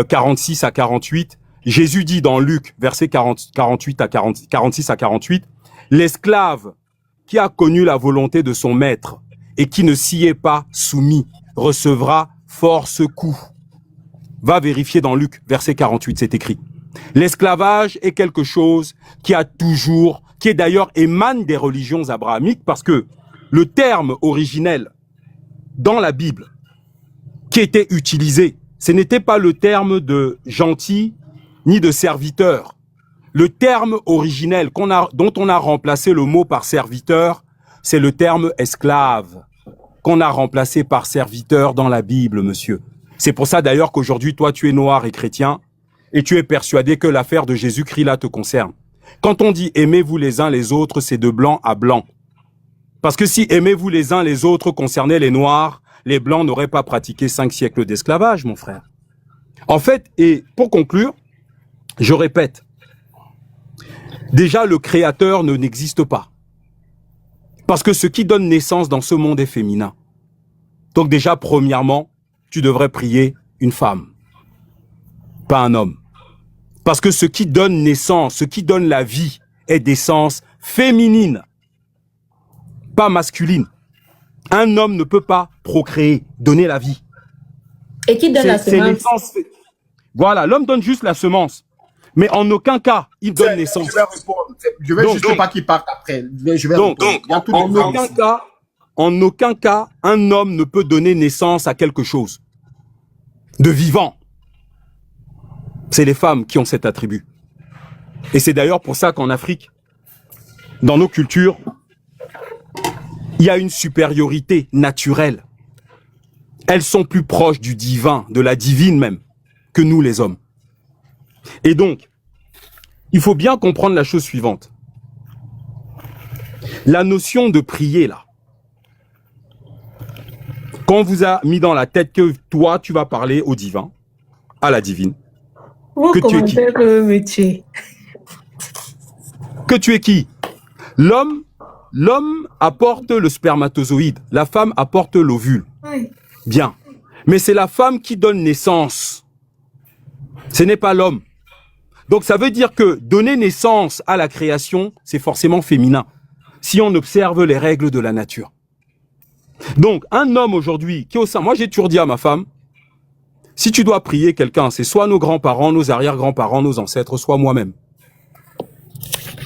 [SPEAKER 1] 46 à 48, Jésus dit dans Luc, verset 48 à 46 à 48, l'esclave qui a connu la volonté de son maître et qui ne s'y est pas soumis recevra force coup. Va vérifier dans Luc, verset 48, c'est écrit. L'esclavage est quelque chose qui est d'ailleurs émane des religions abrahamiques, parce que le terme originel dans la Bible qui était utilisé, ce n'était pas le terme de gentil ni de serviteur. Le terme originel dont on a remplacé le mot par serviteur, c'est le terme esclave, qu'on a remplacé par serviteur dans la Bible, monsieur. C'est pour ça d'ailleurs qu'aujourd'hui, toi, tu es noir et chrétien, et tu es persuadé que l'affaire de Jésus-Christ là te concerne. Quand on dit aimez-vous les uns les autres, c'est de blanc à blanc. Parce que si aimez-vous les uns les autres concernait les noirs, les blancs n'auraient pas pratiqué 5 siècles d'esclavage, mon frère. En fait, et pour conclure, je répète, déjà le créateur n'existe pas. Parce que ce qui donne naissance dans ce monde est féminin. Donc déjà, premièrement, tu devrais prier une femme, pas un homme. Parce que ce qui donne naissance, ce qui donne la vie est d'essence féminine, pas masculine. Un homme ne peut pas procréer, donner la vie.
[SPEAKER 3] Et qui donne la semence?
[SPEAKER 1] Voilà, l'homme donne juste la semence. Mais en aucun cas, il donne naissance.
[SPEAKER 4] Je vais répondre. Je vais juste pas qu'il parte après. Je vais
[SPEAKER 1] répondre. En aucun cas, un homme ne peut donner naissance à quelque chose de vivant. C'est les femmes qui ont cet attribut. Et c'est d'ailleurs pour ça qu'en Afrique, dans nos cultures, il y a une supériorité naturelle. Elles sont plus proches du divin, de la divine même, que nous les hommes. Et donc, il faut bien comprendre la chose suivante. La notion de prier, là, quand on vous a mis dans la tête que toi, tu vas parler au divin, à la divine, que tu es qui? Que tu es qui? L'homme apporte le spermatozoïde, la femme apporte l'ovule.
[SPEAKER 3] Oui.
[SPEAKER 1] Bien. Mais c'est la femme qui donne naissance. Ce n'est pas l'homme. Donc ça veut dire que donner naissance à la création, c'est forcément féminin, si on observe les règles de la nature. Donc un homme aujourd'hui qui est au sein, moi j'ai toujours dit à ma femme, si tu dois prier quelqu'un, c'est soit nos grands-parents, nos arrière-grands-parents, nos ancêtres, soit moi-même.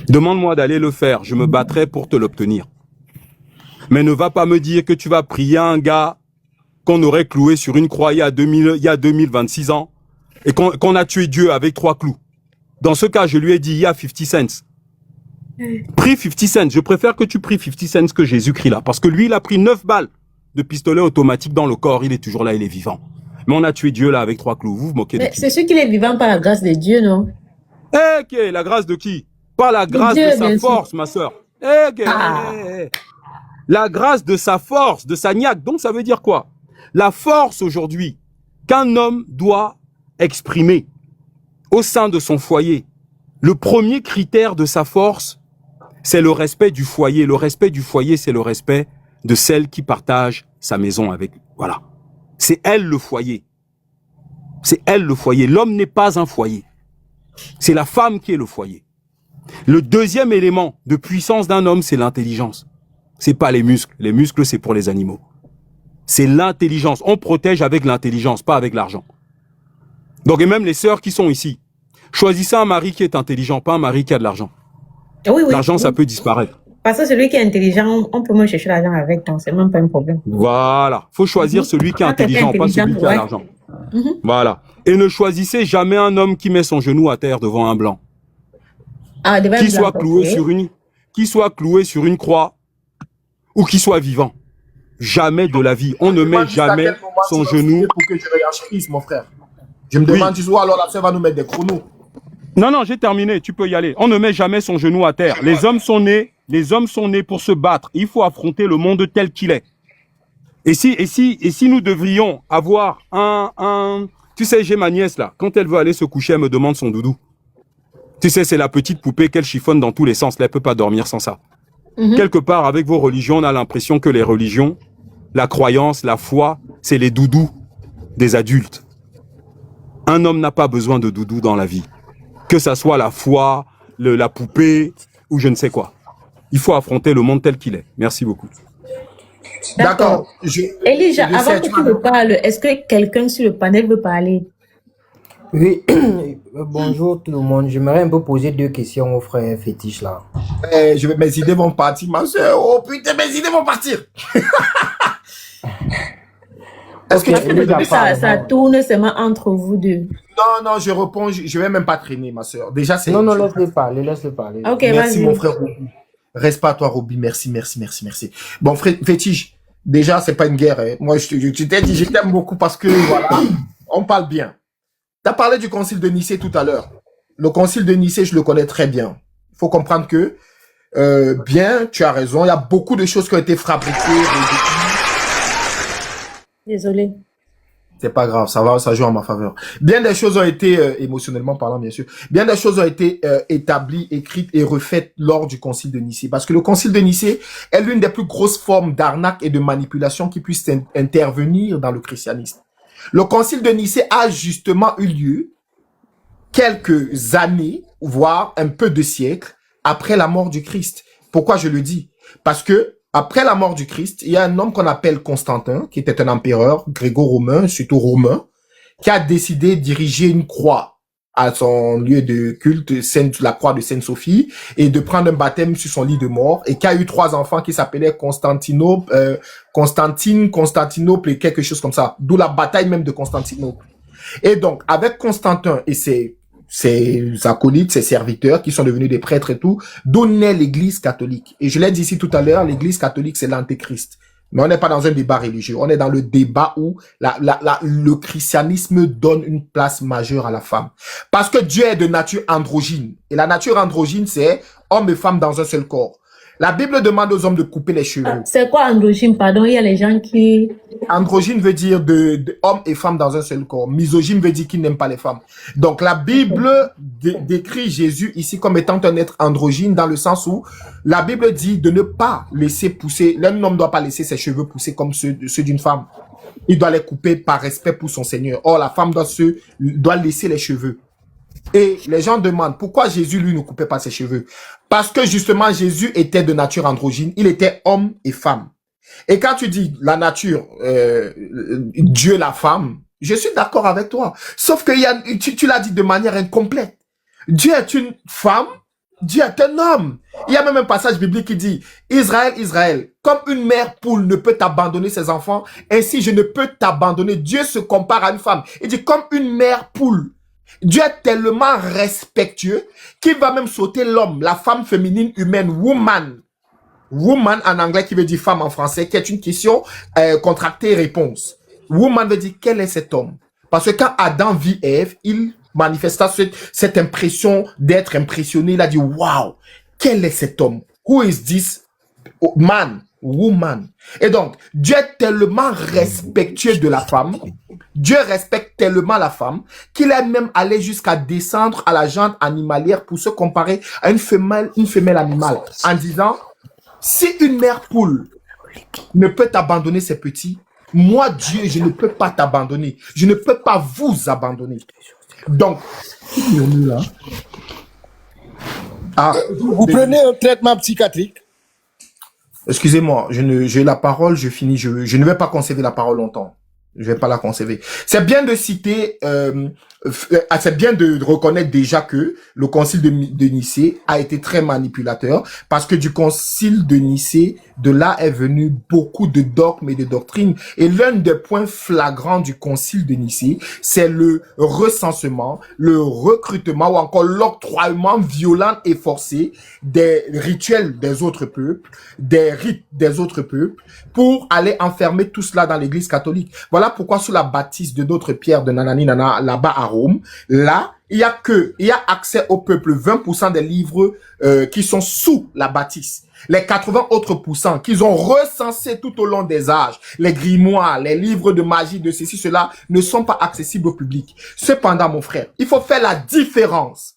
[SPEAKER 1] Demande-moi d'aller le faire, je me battrai pour te l'obtenir. Mais ne va pas me dire que tu vas prier un gars qu'on aurait cloué sur une croix il y a 2026 ans et qu'on a tué Dieu avec 3 clous. Dans ce cas, je lui ai dit, il y a 50 cents. Prie 50 cents. Je préfère que tu pries 50 cents que Jésus-Christ là. Parce que lui, il a pris 9 balles de pistolet automatique dans le corps. Il est toujours là, il est vivant. Mais on a tué Dieu là avec 3 clous. Vous vous moquez de qui?
[SPEAKER 3] C'est sûr qu'il est vivant par la grâce de Dieu, non?
[SPEAKER 1] Eh, la grâce de qui? Pas la grâce de sa force, ma soeur. La grâce de sa force, de sa niaque. Donc ça veut dire quoi? La force aujourd'hui qu'un homme doit exprimer au sein de son foyer. Le premier critère de sa force, c'est le respect du foyer. Le respect du foyer, c'est le respect de celle qui partage sa maison avec. Voilà. C'est elle le foyer. C'est elle le foyer. L'homme n'est pas un foyer. C'est la femme qui est le foyer. Le deuxième élément de puissance d'un homme, c'est l'intelligence. C'est pas les muscles. Les muscles, c'est pour les animaux. C'est l'intelligence. On protège avec l'intelligence, pas avec l'argent. Donc, et même les sœurs qui sont ici, choisissez un mari qui est intelligent, pas un mari qui a de l'argent.
[SPEAKER 3] Oui,
[SPEAKER 1] l'argent, ça peut disparaître.
[SPEAKER 3] Parce que celui qui est intelligent, on peut même chercher l'argent avec, donc c'est même pas un problème.
[SPEAKER 1] Voilà. Faut choisir celui qui est intelligent, pas celui qui a l'argent. Voilà. Et ne choisissez jamais un homme qui met son genou à terre devant un blanc. Qui soit cloué sur une croix ou qui soit vivant. Jamais de la vie. On ne met jamais son genou.
[SPEAKER 4] Pour que je réagisse, mon frère. Je me demande si alors la sœur va nous mettre des chronos.
[SPEAKER 1] Non, j'ai terminé. Tu peux y aller. On ne met jamais son genou à terre. Les hommes sont nés pour se battre. Il faut affronter le monde tel qu'il est. Et si nous devrions avoir tu sais, j'ai ma nièce là. Quand elle veut aller se coucher, elle me demande son doudou. Tu sais, c'est la petite poupée qu'elle chiffonne dans tous les sens. Là, elle peut pas dormir sans ça. Quelque part, avec vos religions, on a l'impression que les religions, la croyance, la foi, c'est les doudous. des adultes. Un homme n'a pas besoin de doudou dans la vie. Que ça soit la foi, la poupée ou je ne sais quoi. Il faut affronter le monde tel qu'il est. Merci beaucoup.
[SPEAKER 3] D'accord. Elijah,
[SPEAKER 4] je
[SPEAKER 3] avant
[SPEAKER 4] sais,
[SPEAKER 3] que
[SPEAKER 4] tu
[SPEAKER 3] tu me parles, est-ce que quelqu'un sur le panel veut parler?
[SPEAKER 7] Oui, bonjour tout le monde. J'aimerais un peu poser 2 questions au frère fétiche là.
[SPEAKER 4] Mes idées vont partir, ma soeur. Oh putain, mes idées vont partir. Est-ce que tu peux me donner
[SPEAKER 3] ça tourne seulement entre vous deux?
[SPEAKER 4] Non, je réponds, je vais même pas traîner, ma soeur. Déjà, c'est...
[SPEAKER 7] Non, laisse-le parler.
[SPEAKER 3] Ok,
[SPEAKER 4] merci,
[SPEAKER 3] vas-y.
[SPEAKER 4] mon frère Roby. Reste pas toi, Roby. Merci. Bon, frère fétiche, déjà, c'est pas une guerre. Hein. Moi, je t'ai dit, je t'aime beaucoup parce que, voilà, on parle bien. T'as parlé du concile de Nicée tout à l'heure. Le concile de Nicée, je le connais très bien. Il faut comprendre que, bien, tu as raison, il y a beaucoup de choses qui ont été fabriquées.
[SPEAKER 3] Désolé.
[SPEAKER 4] C'est pas grave, ça joue en ma faveur. Bien des choses ont été, émotionnellement parlant, bien sûr, bien des choses ont été établies, écrites et refaites lors du concile de Nicée. Parce que le concile de Nicée est l'une des plus grosses formes d'arnaque et de manipulation qui puissent intervenir dans le christianisme. Le concile de Nicée a justement eu lieu quelques années, voire un peu de siècles, après la mort du Christ. Pourquoi je le dis? Parce que après la mort du Christ, il y a un homme qu'on appelle Constantin, qui était un empereur gréco-romain, surtout romain, qui a décidé de diriger une croix à son lieu de culte, la croix de Sainte-Sophie, et de prendre un baptême sur son lit de mort, et qui a eu 3 enfants qui s'appelaient Constantinople et quelque chose comme ça, d'où la bataille même de Constantinople. Et donc, avec Constantin et ses acolytes, ses serviteurs, qui sont devenus des prêtres et tout, d'où naît l'église catholique. Et je l'ai dit ici tout à l'heure, l'église catholique, c'est l'antéchrist. Mais on n'est pas dans un débat religieux. On est dans le débat où le christianisme donne une place majeure à la femme. Parce que Dieu est de nature androgyne. Et la nature androgyne, c'est homme et femme dans un seul corps. La Bible demande aux hommes de couper les cheveux.
[SPEAKER 3] C'est quoi androgyne? Pardon, il y a les gens qui...
[SPEAKER 4] Androgyne veut dire de homme et femme dans un seul corps. Misogyne veut dire qu'il n'aime pas les femmes. Donc la Bible décrit Jésus ici comme étant un être androgyne dans le sens où la Bible dit de ne pas laisser pousser, l'un homme ne doit pas laisser ses cheveux pousser comme ceux d'une femme. Il doit les couper par respect pour son Seigneur. Or la femme doit laisser les cheveux. Et les gens demandent pourquoi Jésus, lui, ne coupait pas ses cheveux. Parce que justement, Jésus était de nature androgyne. Il était homme et femme. Et quand tu dis la nature, Dieu, la femme, je suis d'accord avec toi. Sauf que tu l'as dit de manière incomplète. Dieu est une femme, Dieu est un homme. Il y a même un passage biblique qui dit, Israël, Israël, comme une mère poule ne peut abandonner ses enfants, ainsi je ne peux t'abandonner. Dieu se compare à une femme. Il dit, comme une mère poule. Dieu est tellement respectueux qu'il va même sauter l'homme, la femme féminine humaine, woman. Woman en anglais qui veut dire femme en français, qui est une question contractée réponse. Woman veut dire quel est cet homme? Parce que quand Adam vit Ève, il manifesta cette impression d'être impressionné. Il a dit, wow, quel est cet homme? Who is this man? Woman. Et donc, Dieu est tellement respectueux de la femme, Dieu respecte tellement la femme, qu'il est même allé jusqu'à descendre à la jante animalière pour se comparer à une femelle animale, en disant, si une mère poule ne peut abandonner ses petits, moi, Dieu, je ne peux pas t'abandonner. Je ne peux pas vous abandonner. Donc,
[SPEAKER 5] vous prenez un traitement psychiatrique?
[SPEAKER 4] Excusez-moi, j'ai la parole, je finis, je ne vais pas conserver la parole longtemps. Je vais pas la conserver. C'est bien de citer, c'est bien de reconnaître déjà que le concile de Nicée a été très manipulateur parce que du concile de Nicée, de là est venu beaucoup de dogmes et de doctrines. Et l'un des points flagrants du concile de Nicée, c'est le recensement, le recrutement ou encore l'octroiement violent et forcé des rituels des autres peuples, des rites des autres peuples pour aller enfermer tout cela dans l'église catholique. Voilà pourquoi sous la bâtisse de notre Pierre de Nanani Nana, là-bas à Rome, là, il y a accès au peuple 20% des livres qui sont sous la bâtisse. Les 80 autres pourcents qu'ils ont recensés tout au long des âges, les grimoires, les livres de magie, de ceci, cela, ne sont pas accessibles au public. Cependant, mon frère, il faut faire la différence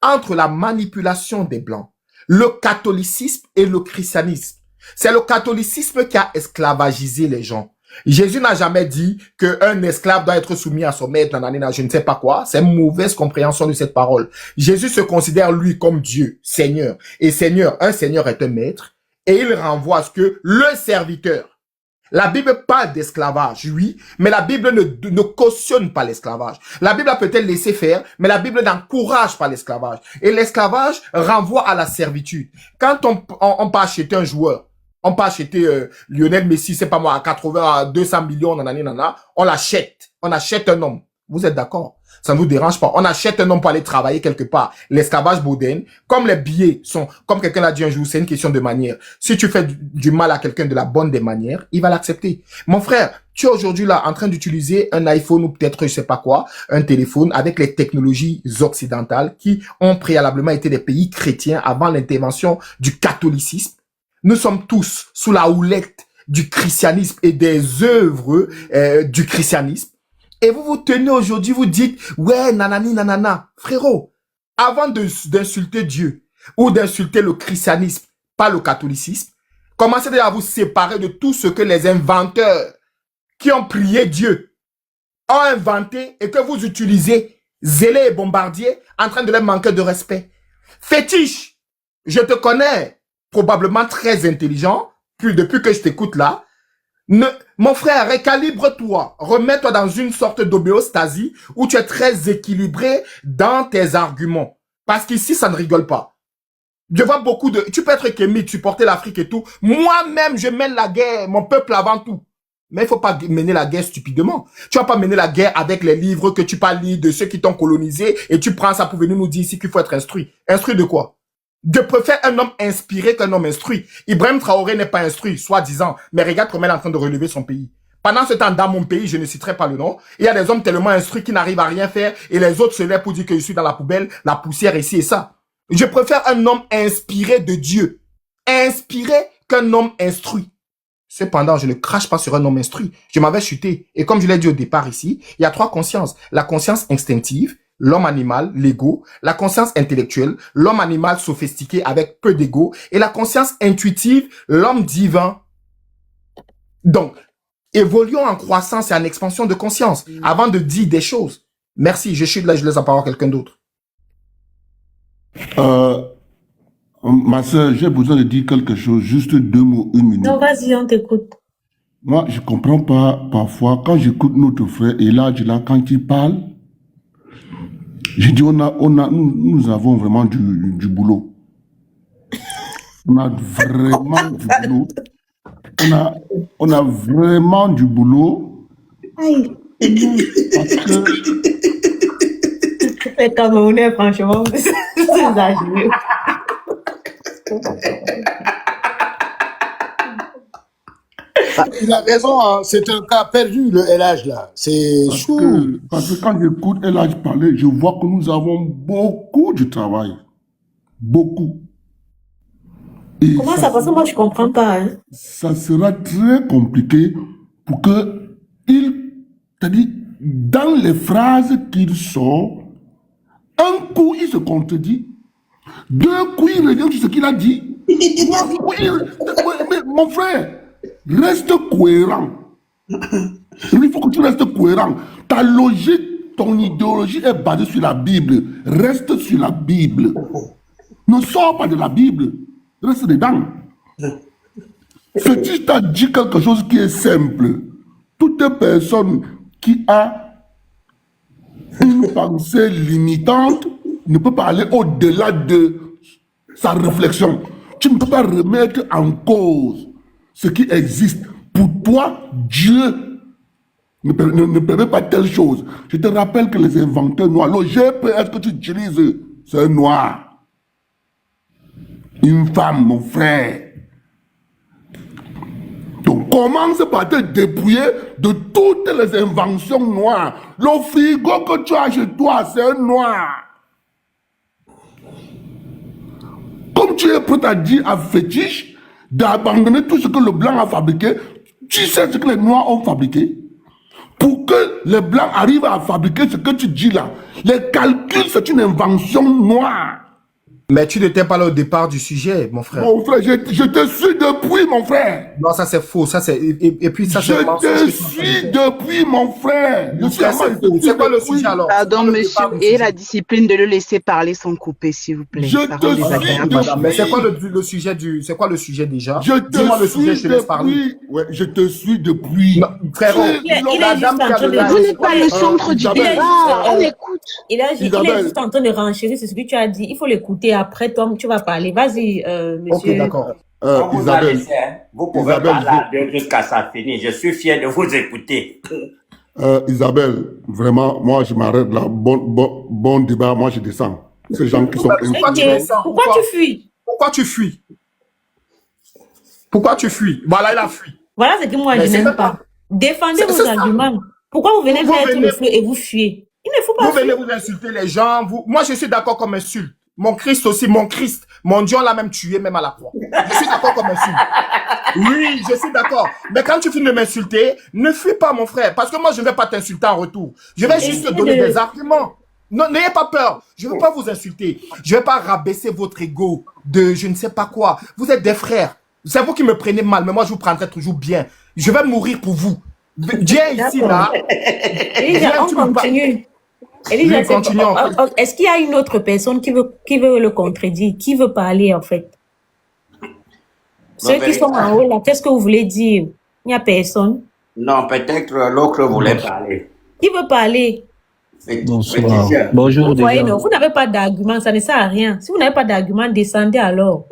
[SPEAKER 4] entre la manipulation des Blancs, le catholicisme et le christianisme. C'est le catholicisme qui a esclavagisé les gens. Jésus n'a jamais dit qu'un esclave doit être soumis à son maître, nanana, je ne sais pas quoi. C'est une mauvaise compréhension de cette parole. Jésus se considère lui comme Dieu, Seigneur. Et Seigneur, un Seigneur est un maître. Et il renvoie à ce que le serviteur. La Bible parle d'esclavage, oui, mais la Bible ne cautionne pas l'esclavage. La Bible a peut-être laissé faire, mais la Bible n'encourage pas l'esclavage. Et l'esclavage renvoie à la servitude. Quand on peut acheter un joueur, on peut acheter Lionel Messi, c'est pas moi, à 80, à 200 millions, nanana, on l'achète. On achète un homme. Vous êtes d'accord? Ça ne vous dérange pas. On achète un homme pour aller travailler quelque part. L'esclavage baudin, comme les billets sont, comme quelqu'un l'a dit un jour, c'est une question de manière. Si tu fais du mal à quelqu'un de la bonne des manières, il va l'accepter. Mon frère, tu es aujourd'hui là en train d'utiliser un iPhone ou peut-être je sais pas quoi, un téléphone avec les technologies occidentales qui ont préalablement été des pays chrétiens avant l'intervention du catholicisme. Nous sommes tous sous la houlette du christianisme et des œuvres du christianisme. Et vous vous tenez aujourd'hui, vous dites, ouais, nanani, nanana. Frérot, avant d'insulter Dieu ou d'insulter le christianisme, pas le catholicisme, commencez déjà à vous séparer de tout ce que les inventeurs qui ont prié Dieu ont inventé et que vous utilisez, zélés et bombardiers, en train de leur manquer de respect. Fétiche, je te connais, probablement très intelligent, depuis que je t'écoute là. Mon frère, récalibre-toi, remets-toi dans une sorte d'homéostasie où tu es très équilibré dans tes arguments. Parce qu'ici, ça ne rigole pas. Je vois beaucoup de... Tu peux être kémite, supporter l'Afrique et tout. Moi-même, je mène la guerre, mon peuple avant tout. Mais il faut pas mener la guerre stupidement. Tu vas pas mener la guerre avec les livres que tu pas lire de ceux qui t'ont colonisé et tu prends ça pour venir nous dire ici qu'il faut être instruit. Instruit de quoi? Je préfère un homme inspiré qu'un homme instruit. Ibrahim Traoré n'est pas instruit, soi-disant, mais regarde comment il est en train de relever son pays. Pendant ce temps, dans mon pays, je ne citerai pas le nom, il y a des hommes tellement instruits qui n'arrivent à rien faire et les autres se lèvent pour dire que je suis dans la poubelle, la poussière ici et ça. Je préfère un homme inspiré de Dieu, inspiré qu'un homme instruit. Cependant, je ne crache pas sur un homme instruit. Je m'avais chuté. Et comme je l'ai dit au départ ici, il y a 3 consciences. La conscience instinctive, l'homme animal, l'ego, la conscience intellectuelle, l'homme animal sophistiqué avec peu d'ego, et la conscience intuitive, l'homme divin. Donc, évoluons en croissance et en expansion de conscience avant de dire des choses. Merci, je suis là, je laisse la parole à quelqu'un d'autre.
[SPEAKER 8] Ma soeur, j'ai besoin de dire quelque chose, juste 2 mots, 1 minute.
[SPEAKER 3] Non, vas-y, on t'écoute.
[SPEAKER 8] Moi, je comprends pas parfois, quand j'écoute notre frère Eladj là, quand il parle, je dis, nous avons vraiment du boulot. On a vraiment du boulot. On a vraiment du boulot.
[SPEAKER 3] Aïe.
[SPEAKER 8] Parce que
[SPEAKER 3] Les Camerounais, franchement, c'est exagéré.
[SPEAKER 9] Il a raison, hein, c'est un cas perdu, le LH là. C'est chou.
[SPEAKER 8] parce que quand j'écoute Eladj parler, je vois que nous avons beaucoup de travail. Beaucoup. Et
[SPEAKER 3] Comment ça? Parce que moi, je comprends pas. Hein.
[SPEAKER 8] ça sera très compliqué pour que c'est-à-dire, dans les phrases qu'il sort, un coup il se contredit, 2 coups il revient sur ce qu'il a dit, 3 coups mais mon frère, reste cohérent. Il faut que tu restes cohérent. Ta logique, ton idéologie est basée sur la Bible. Reste sur la Bible. Ne sors pas de la Bible. Reste dedans. Fétiche t'a dit quelque chose qui est simple. Toute personne qui a une pensée limitante ne peut pas aller au-delà de sa réflexion. Tu ne peux pas remettre en cause ce qui existe. Pour toi, Dieu ne permet pas telle chose. Je te rappelle que les inventeurs noirs, le GPS que tu utilises, c'est un noir. Une femme, mon frère. Donc, commence par te dépouiller de toutes les inventions noires. Le frigo que tu as chez toi, c'est un noir. Comme tu es prêt à dire à Fétiche d'abandonner tout ce que le blanc a fabriqué, tu sais ce que les noirs ont fabriqué. Pour que les blancs arrivent à fabriquer ce que tu dis là, les calculs, c'est une invention noire.
[SPEAKER 4] Mais tu n'étais pas là au départ du sujet, mon frère.
[SPEAKER 8] Mon frère, je te suis depuis, mon frère.
[SPEAKER 4] Non, ça c'est faux. Ça, et puis ça,
[SPEAKER 8] Je
[SPEAKER 4] c'est mensonge
[SPEAKER 8] te
[SPEAKER 4] que tu es en train de
[SPEAKER 8] suis
[SPEAKER 4] dire.
[SPEAKER 8] depuis, mon frère.
[SPEAKER 4] Mon frère, c'est faux. C'est quoi le sujet alors?
[SPEAKER 10] Pardon,
[SPEAKER 4] C'est quoi le
[SPEAKER 10] monsieur,
[SPEAKER 4] départ du
[SPEAKER 10] et la
[SPEAKER 4] sujet?
[SPEAKER 10] discipline de le laisser parler sans couper, s'il vous plaît.
[SPEAKER 8] Je
[SPEAKER 10] Parole
[SPEAKER 8] te
[SPEAKER 10] désagréable.
[SPEAKER 8] suis
[SPEAKER 4] Madame, mais c'est quoi
[SPEAKER 8] depuis.
[SPEAKER 4] le sujet du... C'est quoi le sujet déjà?
[SPEAKER 8] Je
[SPEAKER 4] Dis-moi
[SPEAKER 8] te
[SPEAKER 4] le sujet,
[SPEAKER 8] suis
[SPEAKER 4] je te laisse parler.
[SPEAKER 8] depuis. Ouais, je te suis depuis.
[SPEAKER 4] Non, frérot,
[SPEAKER 3] Il
[SPEAKER 4] la
[SPEAKER 3] est
[SPEAKER 4] dame
[SPEAKER 3] juste
[SPEAKER 4] qui
[SPEAKER 3] en
[SPEAKER 4] a
[SPEAKER 3] train
[SPEAKER 4] le
[SPEAKER 3] de...
[SPEAKER 4] live,
[SPEAKER 10] Vous
[SPEAKER 4] c'est
[SPEAKER 10] n'êtes
[SPEAKER 4] quoi
[SPEAKER 10] pas
[SPEAKER 4] le...
[SPEAKER 10] le centre du
[SPEAKER 3] Il est
[SPEAKER 10] débat.
[SPEAKER 3] juste,
[SPEAKER 10] On écoute.
[SPEAKER 3] il est
[SPEAKER 8] Isabelle.
[SPEAKER 3] juste en train de renchérir sur ce que tu as dit. Il faut l'écouter. Après, toi, tu vas parler. Vas-y,
[SPEAKER 4] Ok,
[SPEAKER 3] monsieur.
[SPEAKER 4] d'accord.
[SPEAKER 11] On vous a
[SPEAKER 8] Isabelle,
[SPEAKER 11] laissé, hein. Vous pouvez
[SPEAKER 8] Isabelle,
[SPEAKER 11] parler à deux jusqu'à ça finisse. Je suis fier de vous écouter.
[SPEAKER 8] Isabelle, vraiment, moi, je m'arrête là. Bon débat, moi, je descends. Ces gens qui sont
[SPEAKER 4] Pourquoi tu
[SPEAKER 3] Ok.
[SPEAKER 4] descends?
[SPEAKER 3] Pourquoi tu fuis?
[SPEAKER 4] Pourquoi tu fuis? Pourquoi tu fuis? Voilà, il a fui.
[SPEAKER 3] Voilà ce que moi,
[SPEAKER 4] Mais
[SPEAKER 3] je
[SPEAKER 4] c'est
[SPEAKER 3] n'aime
[SPEAKER 4] même
[SPEAKER 3] pas.
[SPEAKER 4] pas...
[SPEAKER 3] Défendez
[SPEAKER 4] C'est
[SPEAKER 3] vos
[SPEAKER 4] ça.
[SPEAKER 3] arguments. Pourquoi vous venez
[SPEAKER 4] Vous
[SPEAKER 3] faire tout
[SPEAKER 4] venez,
[SPEAKER 3] le feu et vous fuyez? Il ne faut pas
[SPEAKER 4] vous venez
[SPEAKER 3] fuir.
[SPEAKER 4] vous insulter les gens. Moi, je suis d'accord comme insulte. Mon Christ aussi, mon Christ. Mon Dieu, on l'a même tué, même à la croix. Je suis d'accord comme insulte. Oui, je suis d'accord. Mais quand tu finis de m'insulter, ne fuis pas, mon frère. Parce que moi, je ne vais pas t'insulter en retour. Je vais juste te donner des arguments. Non, n'ayez pas peur. Je ne vais pas vous insulter. Je ne vais pas rabaisser votre ego de je ne sais pas quoi. Vous êtes des frères. C'est vous qui me prenez mal, mais moi, je vous prendrai toujours bien. Je vais mourir pour vous. Viens ici, là.
[SPEAKER 3] Elijah, on continue. Elijah,
[SPEAKER 4] Oui, continuons.
[SPEAKER 3] est-ce qu'il y a une autre personne qui veut le contredire? Qui veut parler, en fait? Ceux qui sont en haut, là, qu'est-ce que vous voulez dire? Il n'y a personne.
[SPEAKER 11] Non, peut-être l'autre voulait parler.
[SPEAKER 3] Qui veut parler?
[SPEAKER 12] Bonsoir. Bonjour
[SPEAKER 3] Vous voyez,
[SPEAKER 12] déjà.
[SPEAKER 3] non, vous n'avez pas d'argument, ça ne sert à rien. Si vous n'avez pas d'argument, descendez alors.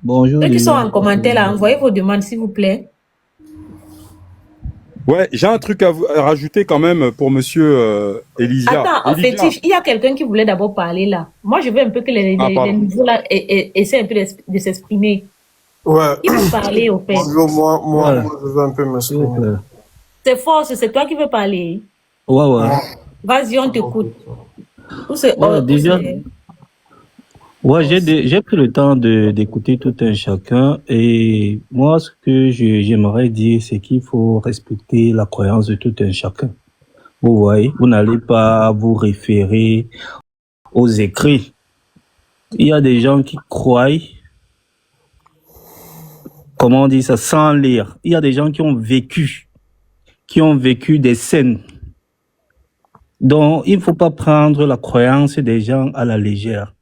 [SPEAKER 12] Bonjour
[SPEAKER 3] Ceux qui sont
[SPEAKER 12] déjà.
[SPEAKER 3] en commentaire, là, envoyez vos demandes, s'il vous plaît.
[SPEAKER 1] Ouais, j'ai un truc à rajouter quand même pour monsieur Elijah.
[SPEAKER 3] Attends,
[SPEAKER 1] Elijah.
[SPEAKER 3] fétiche, il y a quelqu'un qui voulait d'abord parler là. Moi, je veux un peu que les
[SPEAKER 1] pardon.
[SPEAKER 3] nouveaux là essaient un peu de s'exprimer.
[SPEAKER 13] Ouais.
[SPEAKER 3] Qui veut parler au fait?
[SPEAKER 13] Bonjour, moi,
[SPEAKER 12] Ouais.
[SPEAKER 13] je veux un peu m'exprimer.
[SPEAKER 3] C'est fort, c'est toi qui veux parler.
[SPEAKER 12] Ouais.
[SPEAKER 3] Vas-y, on t'écoute. Ou c'est-
[SPEAKER 12] Ouais,
[SPEAKER 3] ou
[SPEAKER 12] déjà,
[SPEAKER 3] c'est-
[SPEAKER 12] ouais, j'ai pris le temps d'écouter tout un chacun et moi, ce que j'aimerais dire, c'est qu'il faut respecter la croyance de tout un chacun. Vous voyez, vous n'allez pas vous référer aux écrits. Il y a des gens qui croient, comment on dit ça, sans lire. Il y a des gens qui ont vécu des scènes. Donc, il ne faut pas prendre la croyance des gens à la légère.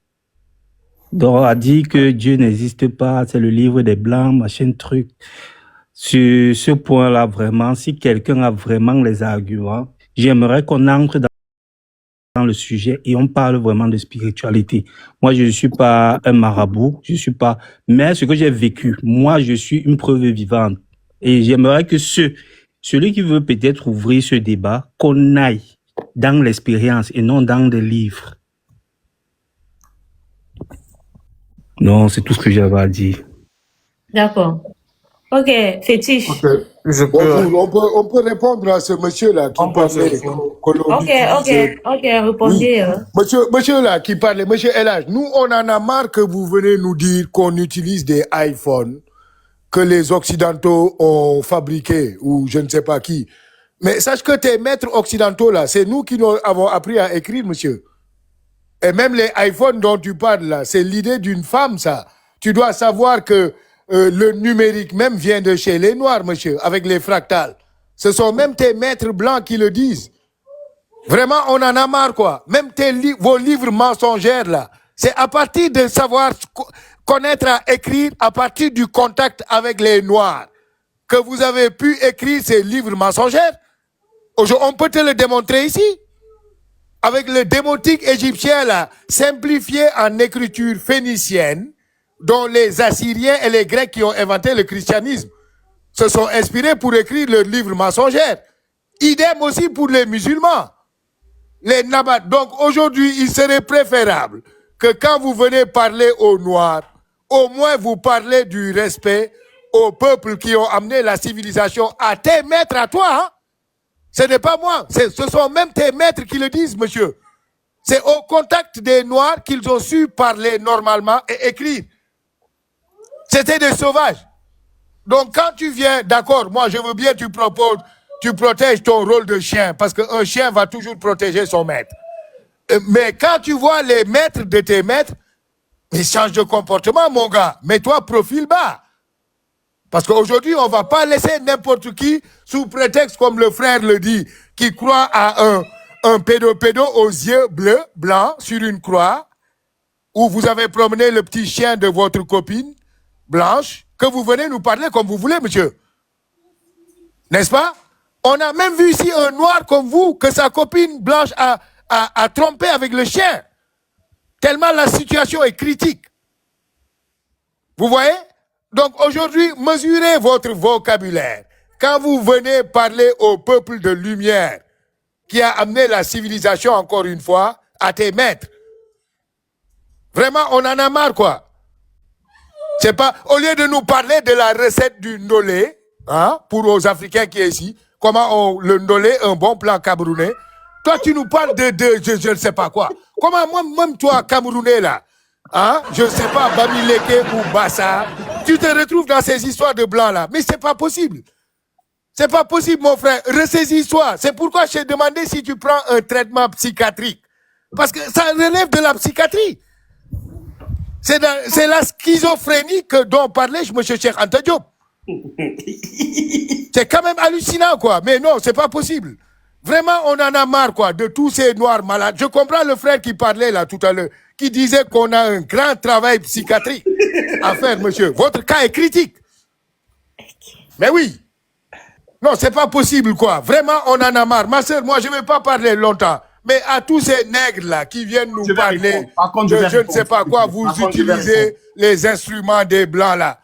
[SPEAKER 12] Donc, on a dit que Dieu n'existe pas, c'est le livre des Blancs, machin truc. Sur ce point-là, vraiment, si quelqu'un a vraiment les arguments, j'aimerais qu'on entre dans le sujet et on parle vraiment de spiritualité. Moi, je ne suis pas un marabout, je suis pas, mais ce que j'ai vécu, moi, je suis une preuve vivante. Et j'aimerais que celui qui veut peut-être ouvrir ce débat, qu'on aille dans l'expérience et non dans des livres. Non, c'est tout ce que j'avais à dire.
[SPEAKER 3] D'accord. Ok, fétiche.
[SPEAKER 13] Ok, bonjour, on peut répondre à ce monsieur-là qui parlait.
[SPEAKER 3] Ok, répondez.
[SPEAKER 9] Monsieur-là qui parlait, monsieur LH, nous, on en a marre que vous venez nous dire qu'on utilise des iPhones que les Occidentaux ont fabriqués, ou je ne sais pas qui. Mais sache que tes maîtres occidentaux, là, c'est nous qui nous avons appris à écrire, monsieur. Et même les iPhones dont tu parles, là, c'est l'idée d'une femme, ça. Tu dois savoir que le numérique même vient de chez les Noirs, monsieur, avec les fractales. Ce sont même tes maîtres blancs qui le disent. Vraiment, on en a marre, quoi. Même vos livres mensongères, là, c'est à partir de savoir connaître à écrire, à partir du contact avec les Noirs, que vous avez pu écrire ces livres mensongères. On peut te le démontrer ici. Avec le démotique égyptien, là, simplifié en écriture phénicienne, dont les Assyriens et les Grecs qui ont inventé le christianisme se sont inspirés pour écrire leurs livres mensongères. Idem aussi pour les musulmans, les nabats. Donc aujourd'hui, il serait préférable que quand vous venez parler aux Noirs, au moins vous parlez du respect aux peuples qui ont amené la civilisation à tes maîtres, à toi. Hein? Ce n'est pas moi, ce sont même tes maîtres qui le disent, monsieur. C'est au contact des Noirs qu'ils ont su parler normalement et écrire. C'était des sauvages. Donc quand tu viens, d'accord, moi je veux bien, tu protèges ton rôle de chien, parce qu'un chien va toujours protéger son maître. Mais quand tu vois les maîtres de tes maîtres, Mais change de comportement, mon gars. Mets-toi profil bas. Parce qu'aujourd'hui, on ne va pas laisser n'importe qui, sous prétexte, comme le frère le dit, qui croit à un pédo aux yeux bleus, blancs, sur une croix, où vous avez promené le petit chien de votre copine, blanche, que vous venez nous parler comme vous voulez, monsieur. N'est-ce pas? On a même vu ici un noir comme vous, que sa copine blanche a trompé avec le chien. Tellement la situation est critique. Vous voyez? Donc aujourd'hui, mesurez votre vocabulaire. Quand vous venez parler au peuple de lumière, qui a amené la civilisation, encore une fois, à tes maîtres. Vraiment, on en a marre, quoi. C'est pas, au lieu de nous parler de la recette du ndolé, hein, pour aux Africains qui est ici, comment le ndolé, un bon plat camerounais, toi, tu nous parles de je ne sais pas quoi. Comment, même toi, Camerounais, là, hein, je ne sais pas, Bamileke ou Bassa, tu te retrouves dans ces histoires de blancs, là. Mais c'est pas possible. C'est pas possible, mon frère. Ressaisis-toi. C'est pourquoi je t'ai demandé si tu prends un traitement psychiatrique. Parce que ça relève de la psychiatrie. C'est la schizophrénie dont parlait M. Cheikh Anta Diop. C'est quand même hallucinant, quoi. Mais non, c'est pas possible. Vraiment, on en a marre, quoi, de tous ces noirs malades. Je comprends le frère qui parlait là tout à l'heure, qui disait qu'on a un grand travail psychiatrique à faire, monsieur. Votre cas est critique. Mais oui. Non, c'est pas possible, quoi. Vraiment, on en a marre. Ma soeur, moi, je ne vais pas parler longtemps. Mais à tous ces nègres-là qui viennent nous parler de je ne sais pas quoi, vous utilisez les instruments des Blancs-là.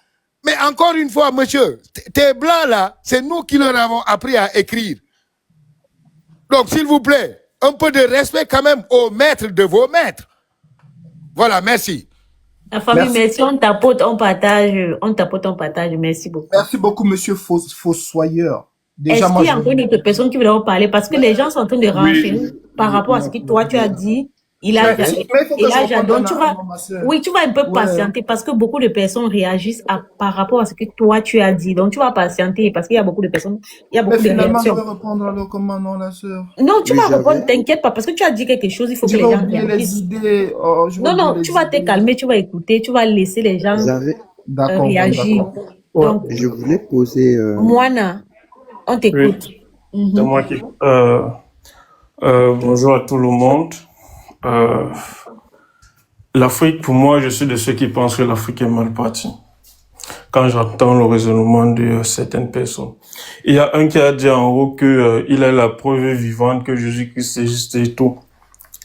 [SPEAKER 9] Mais encore une fois, monsieur, tes Blancs-là, c'est nous qui leur avons appris à écrire. Donc, s'il vous plaît, un peu de respect quand même aux maîtres de vos maîtres. Voilà, merci.
[SPEAKER 3] La famille, merci, on tapote, on partage, merci beaucoup.
[SPEAKER 4] Merci beaucoup, monsieur Fossoyeur.
[SPEAKER 3] Est-ce qu'il y a encore une autre personne qui veut parler? Parce que les gens sont en train de renseigner par rapport à ce que toi tu as dit. Donc tu vas, oui, tu vas un peu patienter parce que beaucoup de personnes réagissent par rapport à ce que toi tu as dit. Donc tu vas patienter parce qu'il y a beaucoup de personnes, il y a beaucoup de réactions.
[SPEAKER 4] Je vais répondre alors comment non, la sœur?
[SPEAKER 3] Non, tu vas répondre, t'inquiète pas, parce que tu as dit quelque chose, il faut que les gens réagissent. Non, tu vas te calmer, tu vas écouter, tu vas laisser les gens réagir. Donc,
[SPEAKER 6] je voulais poser...
[SPEAKER 3] Moana, on t'écoute.
[SPEAKER 14] Oui. C'est moi qui... bonjour à tout le monde. L'Afrique, pour moi, je suis de ceux qui pensent que l'Afrique est mal partie. Quand j'entends le raisonnement de certaines personnes. Il y a un qui a dit en haut que il est la preuve vivante que Jésus-Christ existait et tout.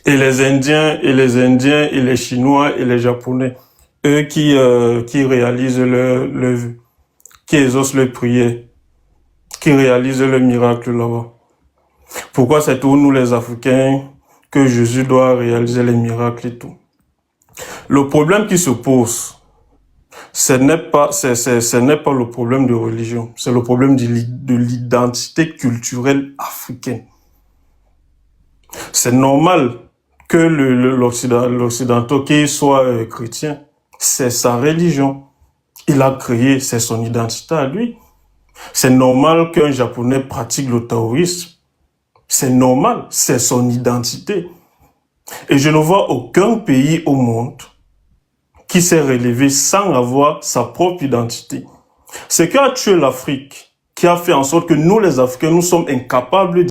[SPEAKER 14] Et les Indiens, et les Chinois, et les Japonais, eux qui réalisent leur vœu, qui exaucent leurs prières, qui réalisent le miracle là-bas. Pourquoi c'est pour nous les Africains que Jésus doit réaliser les miracles et tout? Le problème qui se pose, ce n'est pas le problème de religion, c'est le problème de l'identité culturelle africaine. C'est normal que l'Occidental, qu'il soit chrétien, c'est sa religion. Il a créé, c'est son identité à lui. C'est normal qu'un Japonais pratique le taoïsme. C'est normal, c'est son identité. Et je ne vois aucun pays au monde qui s'est relevé sans avoir sa propre identité. Ce qui a tué l'Afrique, qui a fait en sorte que nous, les Africains, nous sommes incapables